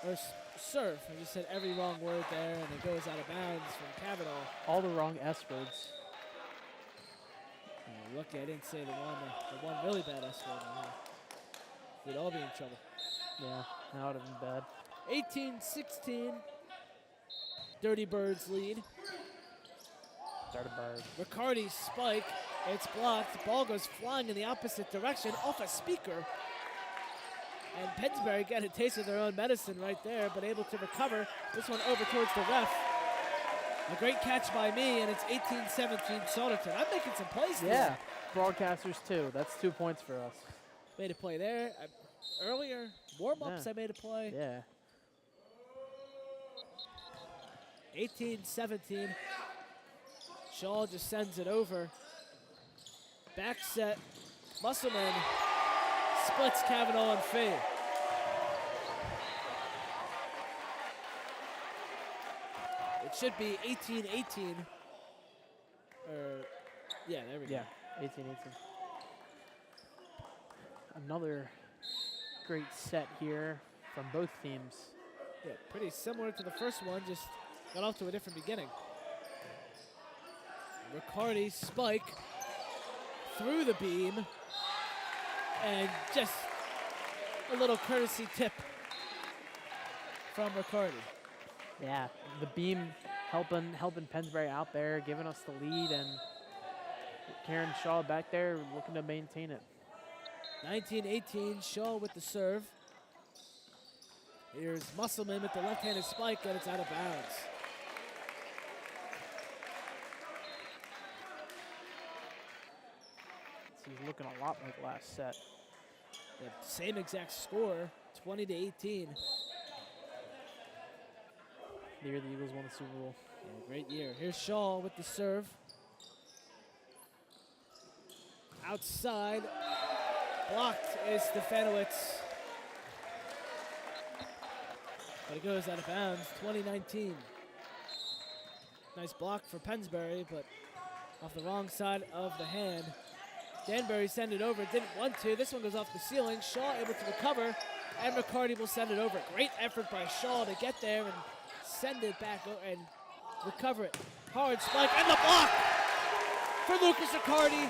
Speaker 1: or serve. I just said every wrong word there, and it goes out of bounds from Kavanaugh.
Speaker 2: All the wrong S words.
Speaker 1: Lucky I didn't say the one really bad S word. We'd all be in trouble.
Speaker 2: Yeah, that would have been bad.
Speaker 1: 18-16. Dirty Birds lead.
Speaker 2: Dirty Bird.
Speaker 1: Riccardi's spike. It's blocked. The ball goes flying in the opposite direction off a speaker. And Pennsbury got a taste of their own medicine right there, but able to recover. This one over towards the ref. A great catch by me, and it's 18-17 Souderton. I'm making some plays there.
Speaker 2: Yeah, broadcasters too. That's 2 points for us.
Speaker 1: Made a play there. Earlier, warm-ups,
Speaker 2: Yeah.
Speaker 1: I made a play.
Speaker 2: Yeah.
Speaker 1: 18-17. Shaw just sends it over. Back set. Musselman splits Kavanaugh and Fee. It should be 18-18. Yeah, there we go.
Speaker 2: Yeah, 18-18. Another great set here from both teams.
Speaker 1: Yeah, pretty similar to the first one, just got off to a different beginning. Riccardi spike through the beam, and just a little courtesy tip from Riccardi.
Speaker 2: Yeah, the beam helping Pennsbury out there, giving us the lead, and Karen Shaw back there looking to maintain it.
Speaker 1: 19-18, Shaw with the serve. Here's Musselman with the left-handed spike, and it's out of bounds.
Speaker 2: He's looking a lot like last set.
Speaker 1: The same exact score, 20-18.
Speaker 2: the year the Eagles won the Super Bowl.
Speaker 1: Yeah, great year. Here's Shaw with the serve. Outside. Blocked is Stefanowicz. But it goes out of bounds, 2019. Nice block for Pennsbury, but off the wrong side of the hand. Danbury sent it over, didn't want to. This one goes off the ceiling. Shaw able to recover, and McCarty will send it over. Great effort by Shaw to get there and send it back and recover it. Hard spike, and the block for Lucas McCarty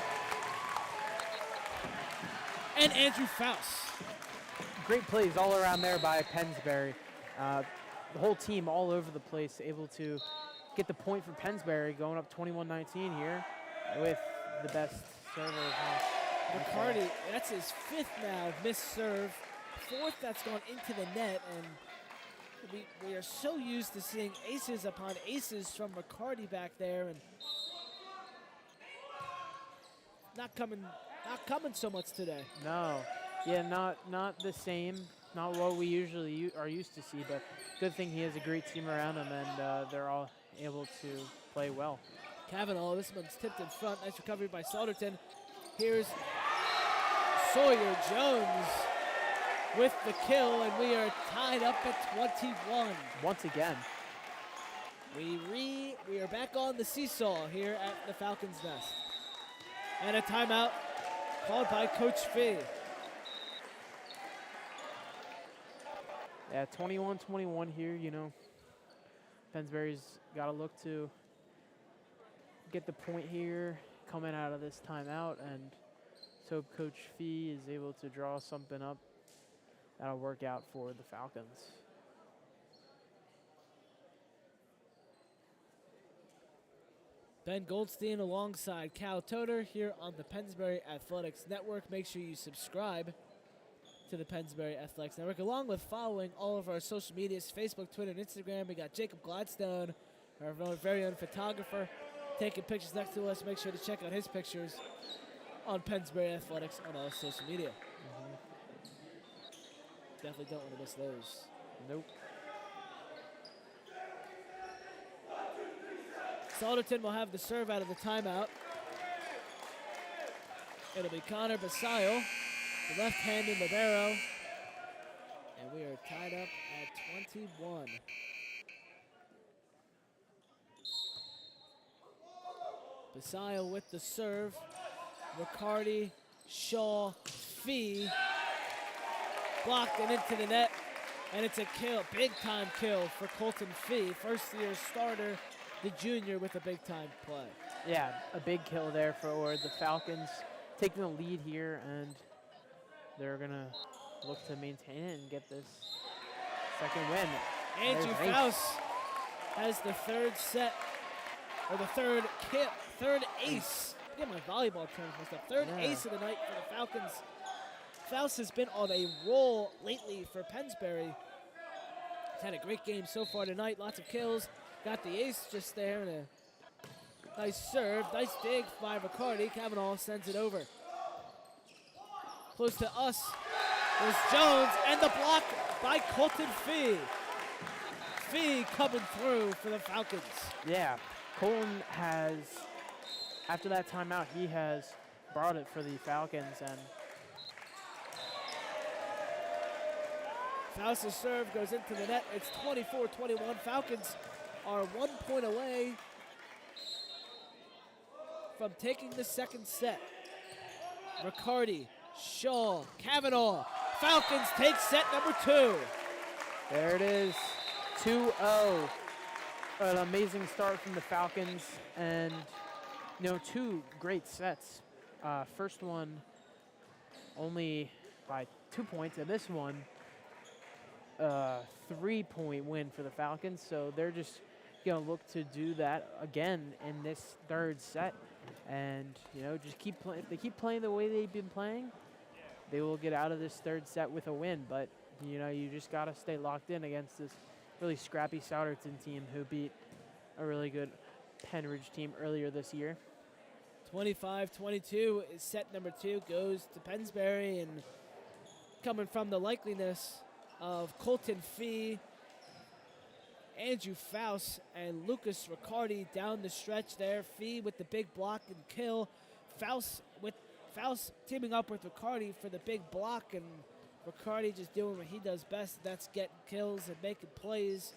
Speaker 1: and Andrew Faust.
Speaker 2: Great plays all around there by Pennsbury. The whole team all over the place, able to get the point for Pennsbury, going up 21-19 here with the best server.
Speaker 1: McCarty, that's his 5th now missed serve, 4th that's gone into the net, and we are so used to seeing aces upon aces from McCarty back there, and not coming so much today.
Speaker 2: No, yeah, not the same, not what we usually are used to see, but good thing he has a great team around him, and they're all able to play well.
Speaker 1: Kavanaugh, this one's tipped in front. Nice recovery by Souderton. Here's Sawyer Jones with the kill, and we are tied up at 21.
Speaker 2: Once again.
Speaker 1: We are back on the seesaw here at the Falcons' Nest. And a timeout called by Coach Fee.
Speaker 2: Yeah, 21-21 here, you know. Pennsbury's got to look to get the point here coming out of this timeout, and so Coach Fee is able to draw something up that'll work out for the Falcons.
Speaker 1: Ben Goldstein alongside Cal Toter here on the Pennsbury Athletics Network. Make sure you subscribe to the Pennsbury Athletics Network, along with following all of our social medias, Facebook, Twitter, and Instagram. We got Jacob Gladstone, our very own photographer, taking pictures next to us. Make sure to check out his pictures on Pennsbury Athletics on all social media. Definitely don't want to miss those.
Speaker 2: Nope.
Speaker 1: Souderton will have the serve out of the timeout. It'll be Connor Basayo, the left-handed libero, and we are tied up at 21. Basayo with the serve. Riccardi, Shaw, Fee, blocked and into the net, and it's a kill, big-time kill for Colton Fee, first-year starter, the junior with a big-time play.
Speaker 2: Yeah, a big kill there for the Falcons, taking the lead here, and they're going to look to maintain it and get this second win.
Speaker 1: Andrew Faust has the third set, or the third ace. Get my volleyball terms mixed up. Third ace of the night for the Falcons. Faust has been on a roll lately for Pennsbury. He's had a great game so far tonight. Lots of kills. Got the ace just there, and a nice serve. Nice dig by Riccardi. Kavanaugh sends it over. Close to us was Jones, and the block by Colton Fee. Fee coming through for the Falcons.
Speaker 2: Yeah, Colton has, after that timeout, he has brought it for the Falcons, and
Speaker 1: Faust's serve goes into the net. It's 24-21. Falcons are 1 point away from taking the second set. Riccardi, Shaw, Kavanaugh. Falcons take set number 2.
Speaker 2: there it is, 2-0. An amazing start from the Falcons, and you know, 2 great sets. First one only by 2 points, and this one 3-point win for the Falcons. So they're just gonna look to do that again in this third set, and you know, just keep playing. If they keep playing the way they've been playing, they will get out of this third set with a win. But you know, you just gotta stay locked in against this really scrappy Souderton team who beat a really good Penridge team earlier this year.
Speaker 1: 25-22 is set number 2, goes to Pennsbury, and coming from the likeliness of Colton Fee Andrew Faust and Lucas Riccardi down the stretch there. Fee with the big block and kill. Faust teaming up with Riccardi for the big block, and Riccardi just doing what he does best. That's getting kills and making plays,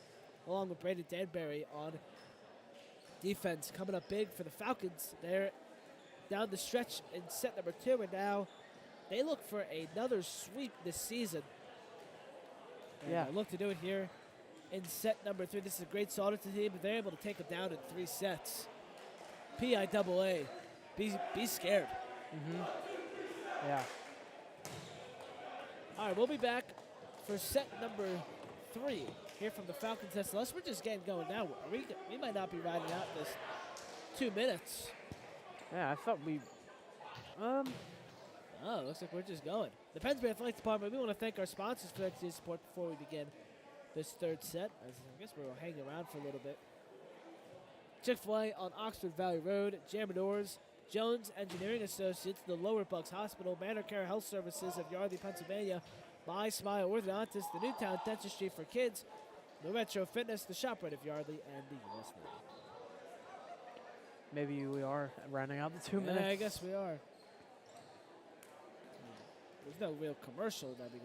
Speaker 1: along with Brandon Danbury on defense. Coming up big for the Falcons. They're down the stretch in set number 2, and now they look for another sweep this season. And
Speaker 2: Yeah.
Speaker 1: they look to do it here in set number 3. This is a great Souderton team, but they're able to take them down in 3 sets. PIAA, be scared.
Speaker 2: Yeah.
Speaker 1: All right, we'll be back for set number 3 here from the Falcons. Unless we're just getting going now. We might not be riding out this 2 minutes.
Speaker 2: Yeah, I thought we.
Speaker 1: Oh, looks like we're just going. The Pennsbury Athletics Department, we want to thank our sponsors for their support before we begin this 3rd set. I guess we'll hang around for a little bit. Chick-fil-A on Oxford Valley Road, Jamadors, Jones Engineering Associates, the Lower Bucks Hospital, Manor Care Health Services of Yardley, Pennsylvania, My Smile Orthodontist, the Newtown Dentistry for Kids, the Retro Fitness, the ShopRite of Yardley, and the US Navy.
Speaker 2: Maybe we are running out the 2 minutes.
Speaker 1: Yeah, I guess we are. There's no real commercial that we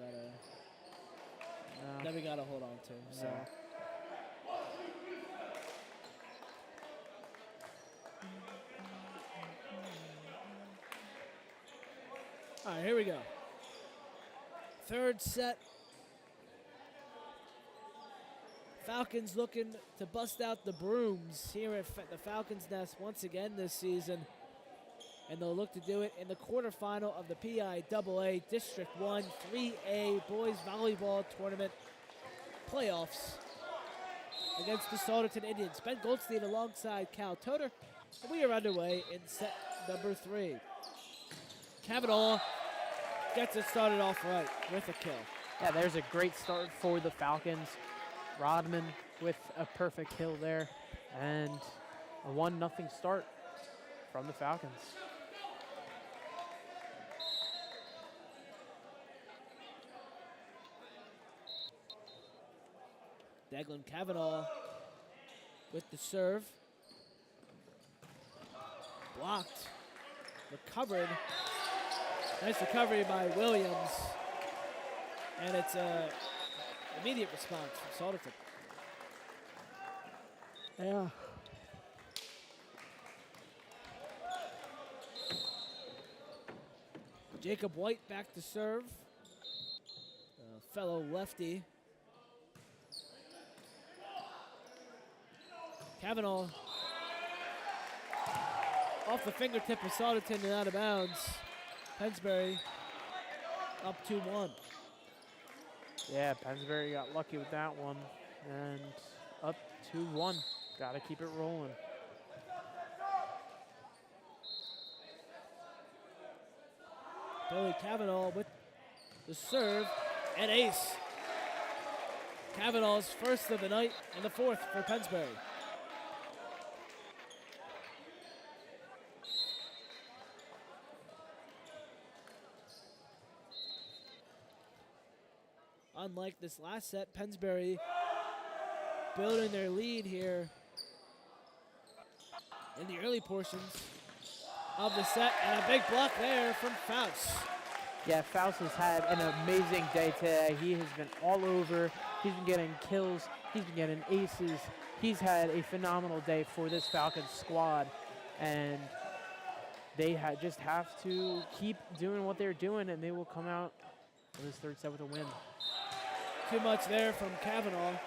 Speaker 1: gotta hold on to. So. All right, here we go. 3rd set. Falcons looking to bust out the brooms here at the Falcons' Nest once again this season. And they'll look to do it in the quarterfinal of the PIAA District 1 3A Boys Volleyball Tournament playoffs against the Souderton Indians. Ben Goldstein alongside Cal Toter. And we are underway in set number 3. Kavanaugh gets it started off right with a kill.
Speaker 2: Yeah, there's a great start for the Falcons. Rodman with a perfect kill there, and a 1-0 start from the Falcons.
Speaker 1: Declan Kavanaugh with the serve. Blocked. Recovered. Nice recovery by Williams. And it's a immediate response from Souderton.
Speaker 2: Yeah.
Speaker 1: Jacob White back to serve. Fellow lefty. Kavanaugh off the fingertip of Souderton and out of bounds. Pennsbury up 2-1.
Speaker 2: Yeah, Pennsbury got lucky with that one, and up 2-1. Got to keep it rolling.
Speaker 1: Billy Kavanaugh with the serve and ace. Kavanaugh's first of the night and the 4th for Pennsbury. Unlike this last set, Pennsbury building their lead here in the early portions of the set, and a big block there from Faust.
Speaker 2: Yeah, Faust has had an amazing day today. He has been all over. He's been getting kills. He's been getting aces. He's had a phenomenal day for this Falcons squad, and they just have to keep doing what they're doing, and they will come out in this 3rd set with a win.
Speaker 1: Too much there from Kavanaugh.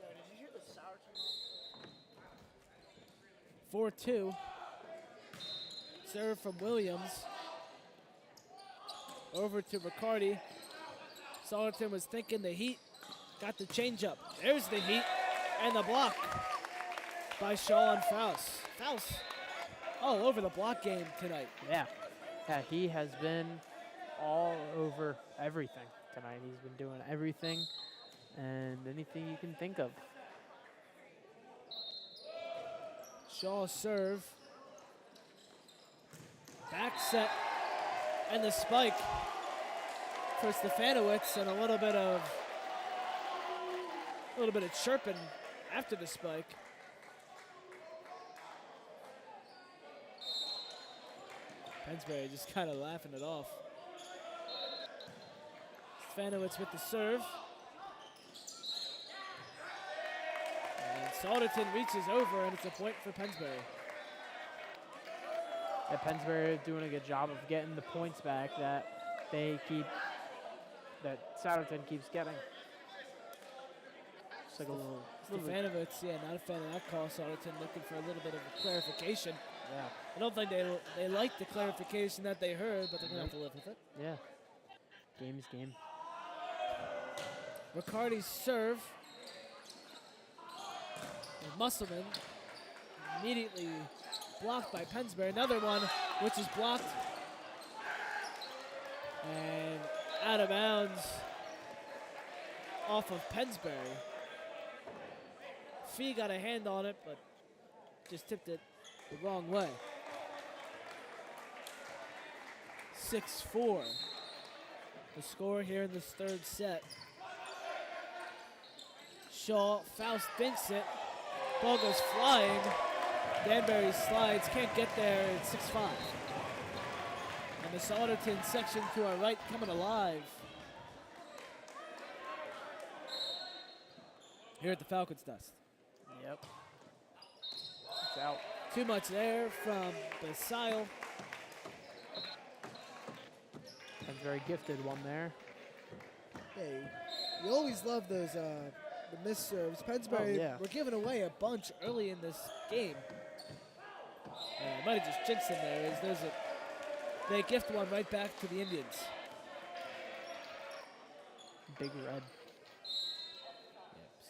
Speaker 3: Did you hear the Souderton?
Speaker 1: 4-2. Serve from Williams. Over to Riccardi. Souderton was thinking the heat. Got the changeup. There's the heat and the block by Shaw and Faust. Faust all over the block game tonight.
Speaker 2: Yeah, he has been all over everything tonight. He's been doing everything and anything you can think of.
Speaker 1: Shaw serve. Back set and the spike for Stefanowicz, and a little bit of chirping after the spike. Pennsbury just kind of laughing it off. Stefanowicz with the serve. And Souderton reaches over, and it's a point for Pennsbury.
Speaker 2: Yeah, Pennsbury doing a good job of getting the points back that Souderton keeps getting. It's like a little
Speaker 1: Stefanowicz, yeah, not a fan of that call. Souderton looking for a little bit of a clarification.
Speaker 2: yeah.
Speaker 1: I don't think they like the clarification that they heard, but they're going to have to live with it.
Speaker 2: Yeah. Game is game.
Speaker 1: Riccardi's serve. And Musselman immediately blocked by Pennsbury. Another one, which is blocked. And out of bounds off of Pennsbury. Fee got a hand on it, but just tipped it the wrong way. 6-4. The score here in this third set. Shaw, Faust thinks it. Ball goes flying. Danbury slides, can't get there. It's 6-5. And the Souderton section to our right coming alive. Here at the Falcons' Dust.
Speaker 2: Yep. It's out.
Speaker 1: Too much there from Basile.
Speaker 2: Pennsbury gifted one there.
Speaker 4: Hey, you always love those the missed serves. Pennsbury
Speaker 2: yeah.
Speaker 1: We're giving away a bunch early in this game. I might have just jinxed them there. They gift one right back to the Indians.
Speaker 2: Big Red.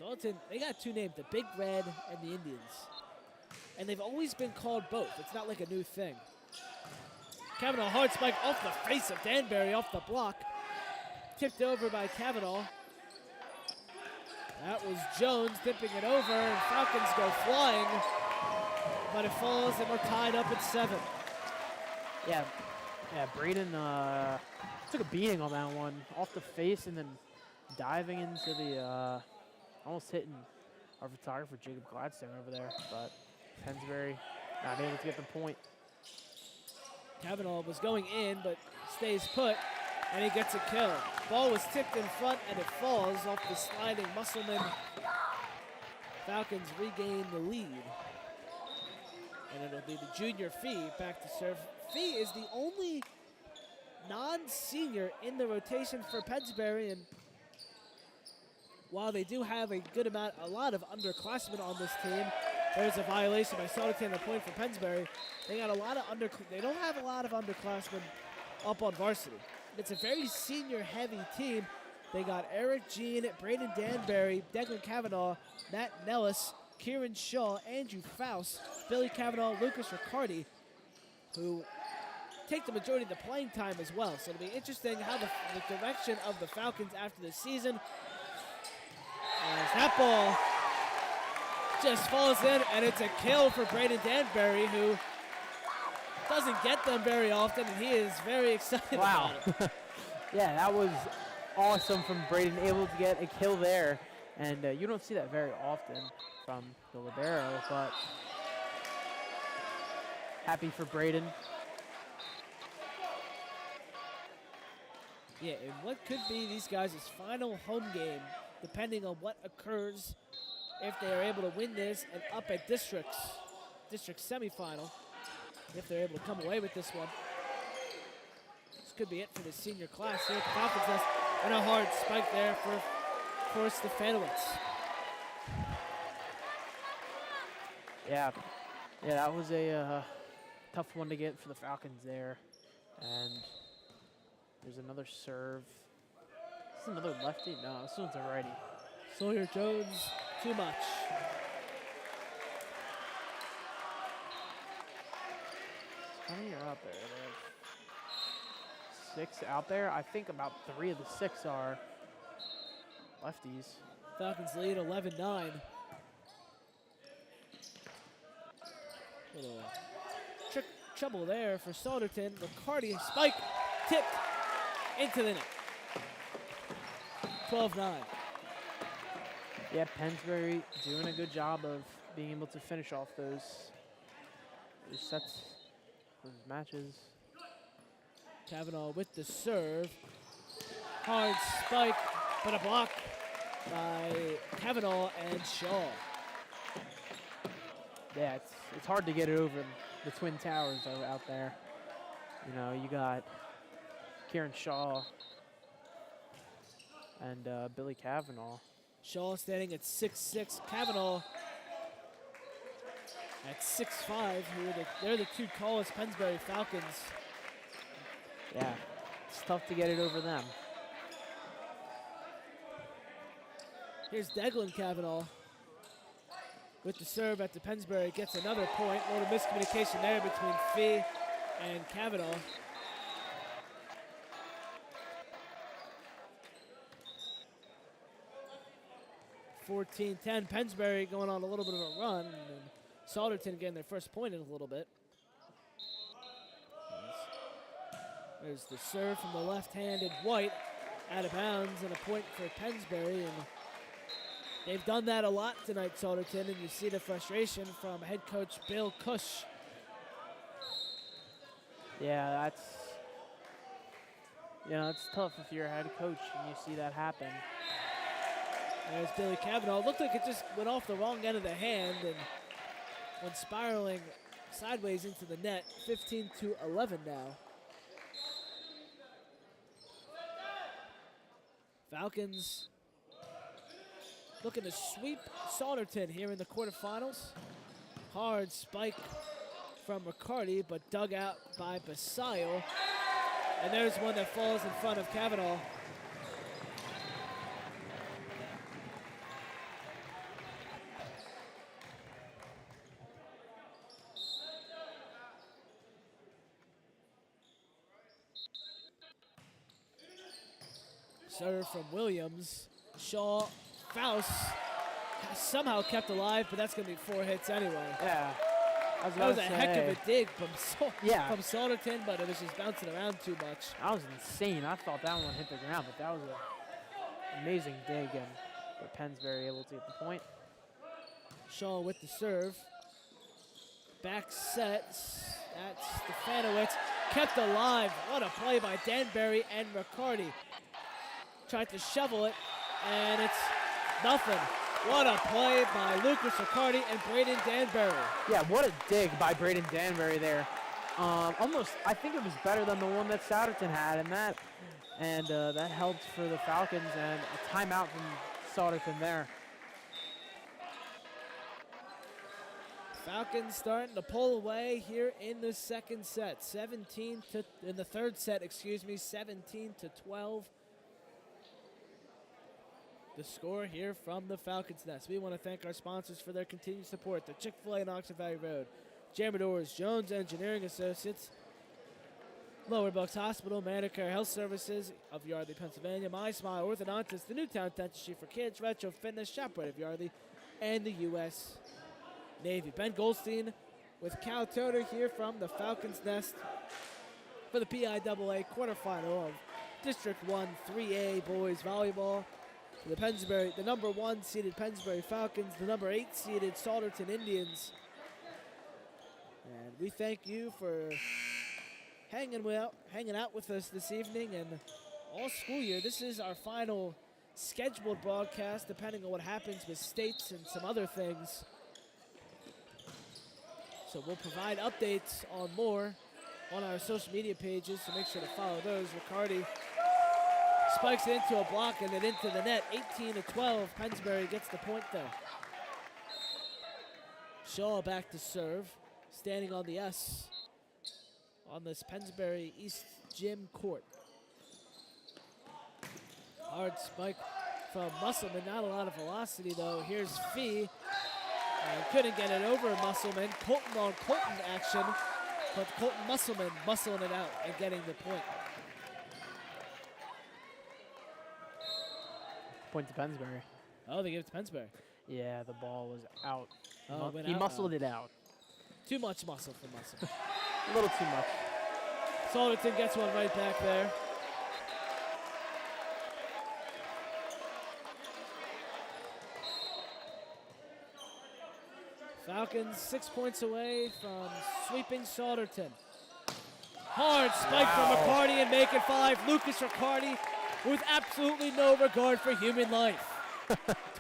Speaker 1: Souderton, they got two names, the Big Red and the Indians. And they've always been called both. It's not like a new thing. Kavanaugh, hard spike off the face of Danbury, off the block. Tipped over by Kavanaugh. That was Jones tipping it over, and Falcons go flying. But it falls, and we're tied up at 7.
Speaker 2: Yeah, Braden took a beating on that one, off the face and then diving into the, almost hitting our photographer Jacob Gladstone over there, but Pennsbury not able to get the point.
Speaker 1: Kavanaugh was going in, but stays put, and he gets a kill. Ball was tipped in front, and it falls off the sliding Musselman. Falcons regain the lead. And it'll be the junior Fee back to serve. Fee is the only non-senior in the rotation for Pennsbury, and while they do have a lot of underclassmen on this team, there's a violation by Souderton, a point for Pennsbury. They don't have a lot of underclassmen up on varsity. It's a very senior-heavy team. They got Eric Jean, Braden Danbury, Declan Kavanaugh, Matt Nellis, Kieran Shaw, Andrew Faust, Billy Kavanaugh, Lucas Riccardi, who take the majority of the playing time as well. So it'll be interesting how the direction of the Falcons after the season. As that ball just falls in, and it's a kill for Braden Danbury, who doesn't get them very often, and he is very excited
Speaker 2: Wow.
Speaker 1: about it.
Speaker 2: Yeah, that was awesome from Braden, able to get a kill there. And you don't see that very often from the libero, but happy for Braden.
Speaker 1: Yeah, and what could be these guys' final home game, depending on what occurs if they are able to win this and up at district semifinal, if they're able to come away with this one. This could be it for the senior class here at the Falcons Nest, and a hard spike there for Stefanowicz.
Speaker 2: Yeah, that was a tough one to get for the Falcons there. And there's another serve. Is this another lefty? No, this one's a righty.
Speaker 1: Sawyer Jones, too much.
Speaker 2: How many are out there? They have 6 out there. I think about 3 of the 6 are lefties.
Speaker 1: Falcons lead 11-9. Little trouble there for Souderton. McCarty, spike, tipped into the net. 12-9.
Speaker 2: Yeah, Pennsbury doing a good job of being able to finish off those sets, those matches.
Speaker 1: Kavanaugh with the serve. Hard spike, but a block by Kavanaugh and Shaw.
Speaker 2: Yeah, it's hard to get it over the Twin Towers out there. You know, you got Kieran Shaw and Billy Kavanaugh.
Speaker 1: Shaw standing at 6'6". Kavanaugh at 6'5". They're the two tallest Pennsbury Falcons.
Speaker 2: Yeah, it's tough to get it over them.
Speaker 1: Here's Declan Kavanaugh with the serve at the Pennsbury. Gets another point. A little miscommunication there between Fee and Kavanaugh. (14-10). Pennsbury going on a little bit of a run. And Souderton getting their first point in a little bit. There's the serve from the left-handed White. Out of bounds and a point for Pennsbury. And they've done that a lot tonight, Souderton, and you see the frustration from head coach Bill Cush.
Speaker 2: Yeah, it's tough if you're a head coach and you see that happen.
Speaker 1: There's Billy Kavanaugh. Looked like it just went off the wrong end of the hand and went spiraling sideways into the net. 15-11 now. Falcons looking to sweep Souderton here in the quarterfinals. Hard spike from McCarty, but dug out by Basayo. And there's one that falls in front of Kavanaugh. Serve from Williams. Shaw, Faust somehow kept alive, but that's going to be 4 hits anyway.
Speaker 2: Yeah.
Speaker 1: That was a heck of a dig from Souderton, but it was just bouncing around too much.
Speaker 2: That was insane. I thought that one hit the ground, but that was an amazing dig, and Pennsbury able to get the point.
Speaker 1: Shaw with the serve. Back set. That's Stefanowicz. Kept alive. What a play by Danbury and Riccardi. Tried to shovel it, and it's nothing. What a play by Lucas Riccardi and Braden Danbury.
Speaker 2: Yeah, what a dig by Braden Danbury there. Almost, I think it was better than the one that Souderton had, and that helped for the Falcons, and a timeout from Souderton there.
Speaker 1: Falcons starting to pull away here in the second set. In the third set, 17-12. The score here from the Falcons' Nest. We want to thank our sponsors for their continued support. The Chick-fil-A on Oxford Valley Road, Jammer Doors, Jones Engineering Associates, Lower Bucks Hospital, Manicare Health Services of Yardley, Pennsylvania, My Smile Orthodontist, the Newtown Dentistry for Kids, Retro Fitness, ShopRite of Yardley, and the U.S. Navy. Ben Goldstein with Cal Toter here from the Falcons' Nest for the PIAA quarterfinal of District 1 3A Boys Volleyball. The number 1 seeded Pennsbury Falcons, the number 8 seeded Souderton Indians. And we thank you for hanging out with us this evening and all school year. This is our final scheduled broadcast, depending on what happens with states and some other things. So we'll provide updates on more on our social media pages, so make sure to follow those. Riccardi spikes it into a block and then into the net. 18-12. Pennsbury gets the point there. Shaw back to serve. Standing on the S on this Pennsbury East Gym court. Hard spike from Musselman. Not a lot of velocity though. Here's Fee. And couldn't get it over Musselman. Colton on Colton action. But Colton Musselman muscling it out and getting the point.
Speaker 2: Point to Pennsbury.
Speaker 1: Oh, they give it to Pennsbury.
Speaker 2: Yeah, the ball was out.
Speaker 1: Oh, it went
Speaker 2: He
Speaker 1: out.
Speaker 2: muscled it out.
Speaker 1: Too much muscle for muscle.
Speaker 2: A little too much.
Speaker 1: Souderton gets one right back there. Falcons 6 points away from sweeping Souderton. Hard spike from Riccardi and make it 5. Lucas Riccardi with absolutely no regard for human life.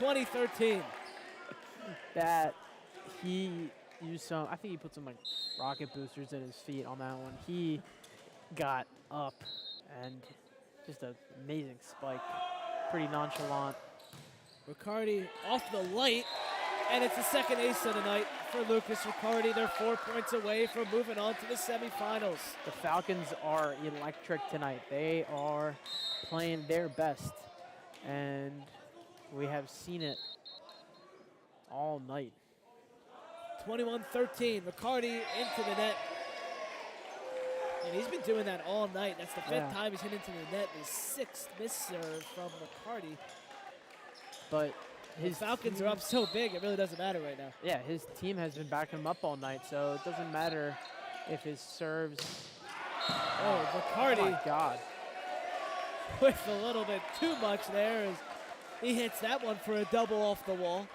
Speaker 1: 2013.
Speaker 2: That he used some, I think he put some like rocket boosters in his feet on that one. He got up and just an amazing spike. Pretty nonchalant.
Speaker 1: Riccardi off the light, and it's the second ace of the night for Lucas Riccardi. They're 4 points away from moving on to the semifinals.
Speaker 2: The Falcons are electric tonight. They are playing their best, and we have seen it all night.
Speaker 1: 21-13, Riccardi into the net. And he's been doing that all night. That's the fifth time he's hit into the net. His sixth miss serve from Riccardi.
Speaker 2: But his
Speaker 1: Falcons
Speaker 2: team,
Speaker 1: are up so big, it really doesn't matter right now.
Speaker 2: Yeah, his team has been backing him up all night, so it doesn't matter if his serves.
Speaker 1: Oh, Riccardi.
Speaker 2: Oh my God.
Speaker 1: With a little bit too much there as he hits that one for a double off the wall.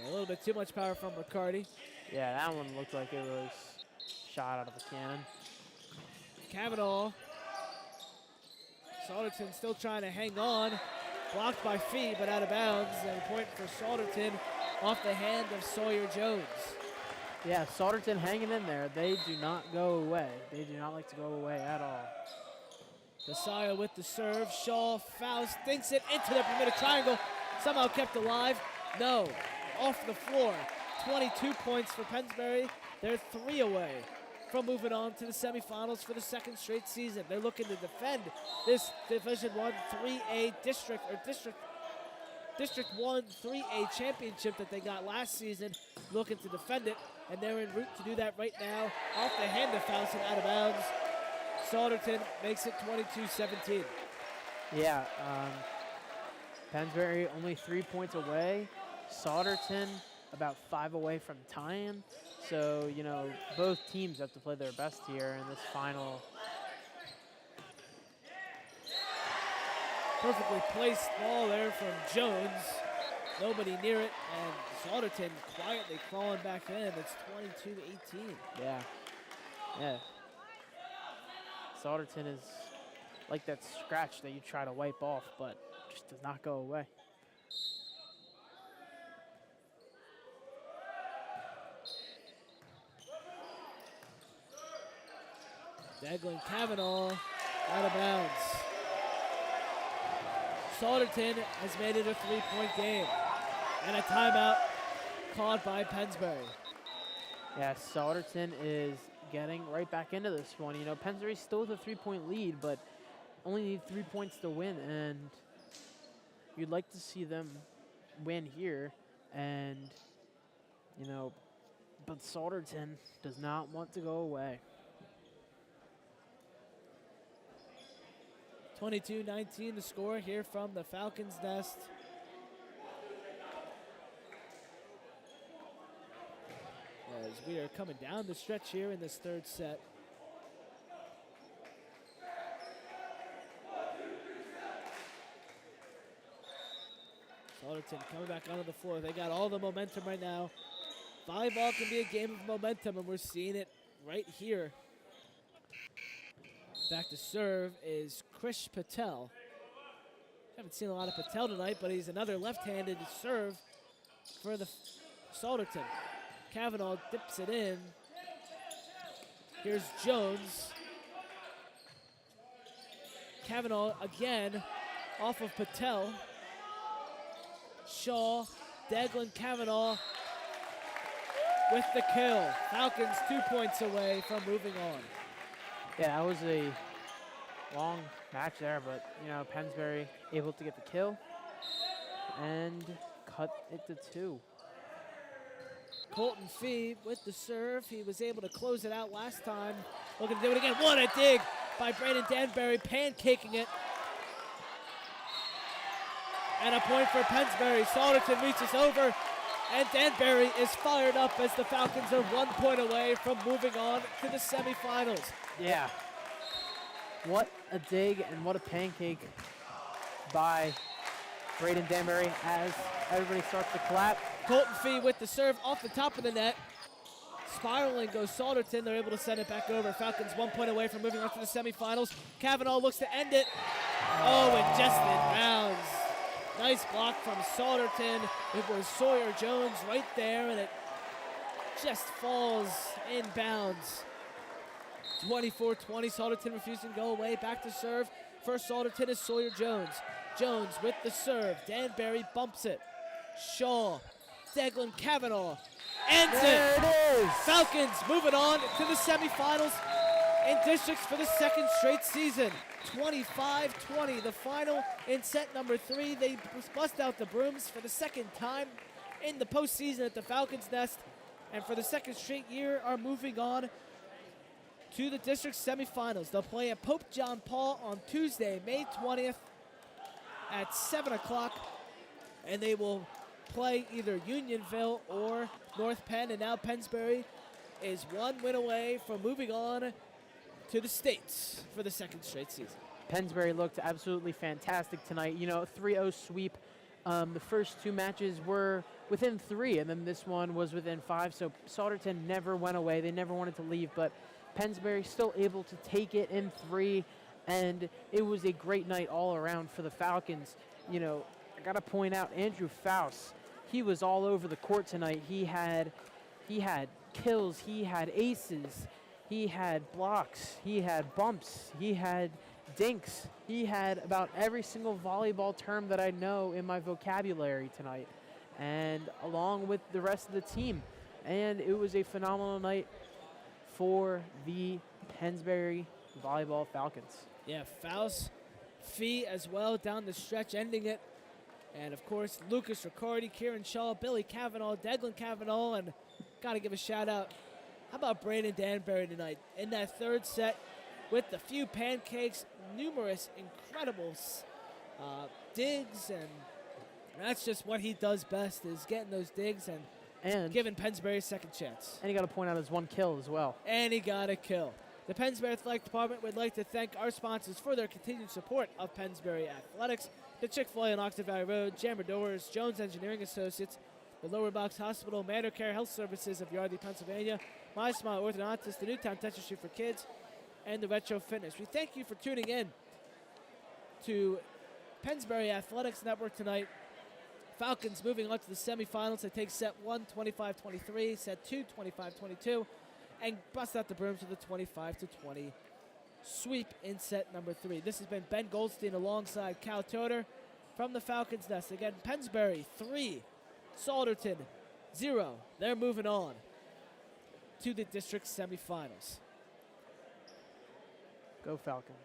Speaker 1: Yeah, a little bit too much power from Riccardi.
Speaker 2: Yeah, that one looked like it was shot out of a cannon.
Speaker 1: Kavanaugh. Souderton still trying to hang on. Blocked by Fee, but out of bounds. And a point for Souderton off the hand of Sawyer Jones.
Speaker 2: Yeah, Souderton hanging in there. They do not go away. They do not like to go away at all.
Speaker 1: Desire with the serve. Shaw, Faust, thinks it into the Bermuda Triangle. Somehow kept alive. No, off the floor. 22 points for Pennsbury. They're 3 away from moving on to the semifinals for the second straight season. They're looking to defend this Division I 3A District 1 3A championship that they got last season. Looking to defend it, and they're en route to do that right now. Off the hand of Faust and out of bounds. Souderton makes it 22-17.
Speaker 2: Yeah, Pennsbury only 3 points away. Souderton about 5 away from tying. So, you know, both teams have to play their best here in this final.
Speaker 1: Perfectly placed ball there from Jones. Nobody near it, and Souderton quietly crawling back in. It's 22-18.
Speaker 2: Yeah. Yeah. Souderton is like that scratch that you try to wipe off, but just does not go away.
Speaker 1: Daglin Kavanaugh out of bounds. Souderton has made it a 3-point game. And a timeout called by Pennsbury.
Speaker 2: Yeah, Souderton is getting right back into this one. You know, Pennsbury still with a 3-point lead, but only need 3 points to win. And you'd like to see them win here. And, you know, but Souderton does not want to go away.
Speaker 1: 22-19 the score here from the Falcons' nest. As we are coming down the stretch here in this third set. Souderton coming back onto the floor. They got all the momentum right now. Volleyball can be a game of momentum, and we're seeing it right here. Back to serve is Krish Patel. Haven't seen a lot of Patel tonight, but he's another left-handed serve for the Souderton. Kavanaugh dips it in. Here's Jones. Kavanaugh again off of Patel. Shaw, Daglin Kavanaugh with the kill. Falcons 2 points away from moving on.
Speaker 2: Yeah, that was a long match there, but, you know, Pennsbury able to get the kill and cut it to 2.
Speaker 1: Colton Fee with the serve. He was able to close it out last time. Looking to do it again. What a dig by Braden Danbury, pancaking it. And a point for Pennsbury. Souderton reaches over And Danbury is fired up as the Falcons are 1 point away from moving on to the semifinals.
Speaker 2: Yeah. What a dig and what a pancake by Braden Danbury as everybody starts to clap.
Speaker 1: Colton Fee with the serve off the top of the net. Spiraling goes Souderton. They're able to send it back over. Falcons 1 point away from moving on to the semifinals. Kavanaugh looks to end it. Oh, and just inbounds. Nice block from Souderton. It was Sawyer Jones right there, and it just falls inbounds. 24-20. Souderton refusing to go away. Back to serve. First Souderton is Sawyer Jones. Jones with the serve. Danbury bumps it. Shaw. Declan Kavanaugh. Ends
Speaker 2: There
Speaker 1: it.
Speaker 2: it is.
Speaker 1: Falcons moving on to the semifinals in districts for the second straight season. 25-20, the final in set number 3. They bust out the brooms for the second time in the postseason at the Falcons' Nest, and for the second straight year are moving on to the district semifinals. They'll play at Pope John Paul on Tuesday, May 20th at 7 o'clock, and they will play either Unionville or North Penn, and now Pennsbury is 1 win away from moving on to the States for the second straight season.
Speaker 2: Pennsbury looked absolutely fantastic tonight. You know, 3-0 sweep. The first 2 matches were within 3, and then this one was within 5. So Souderton never went away. They never wanted to leave, but Pennsbury still able to take it in 3, and it was a great night all around for the Falcons. You know, I got to point out Andrew Faust. He was all over the court tonight. He had kills. He had aces. He had blocks, he had bumps, he had dinks. He had about every single volleyball term that I know in my vocabulary tonight, and along with the rest of the team. And it was a phenomenal night for the Pennsbury Volleyball Falcons.
Speaker 1: Yeah, Faust, Fee as well down the stretch, ending it. And of course, Lucas Riccardi, Kieran Shaw, Billy Kavanaugh, Declan Kavanaugh, and got to give a shout out. How about Braden Danbury tonight in that third set with the few pancakes, numerous incredible digs, and that's just what he does best, is getting those digs and giving Pennsbury a second chance.
Speaker 2: And you got to point out his 1 kill as well.
Speaker 1: And he got a kill. The Pennsbury Athletic Department would like to thank our sponsors for their continued support of Pennsbury Athletics, the Chick-fil-A on Oxford Valley Road, Jammer Doors, Jones Engineering Associates, the Lower Box Hospital, Manor Care Health Services of Yardley, Pennsylvania, My Smile Orthodontist, the Newtown Dentistry for Kids, and the Retro Fitness. We thank you for tuning in to Pennsbury Athletics Network tonight. Falcons moving on to the semifinals. They take set 1, 25-23, set 2, 25-22, and bust out the brooms with a 25-20 sweep in set number 3. This has been Ben Goldstein alongside Cal Toder from the Falcons' Nest. Again, Pennsbury 3, Souderton 0. They're moving on to the district semifinals.
Speaker 2: Go Falcons.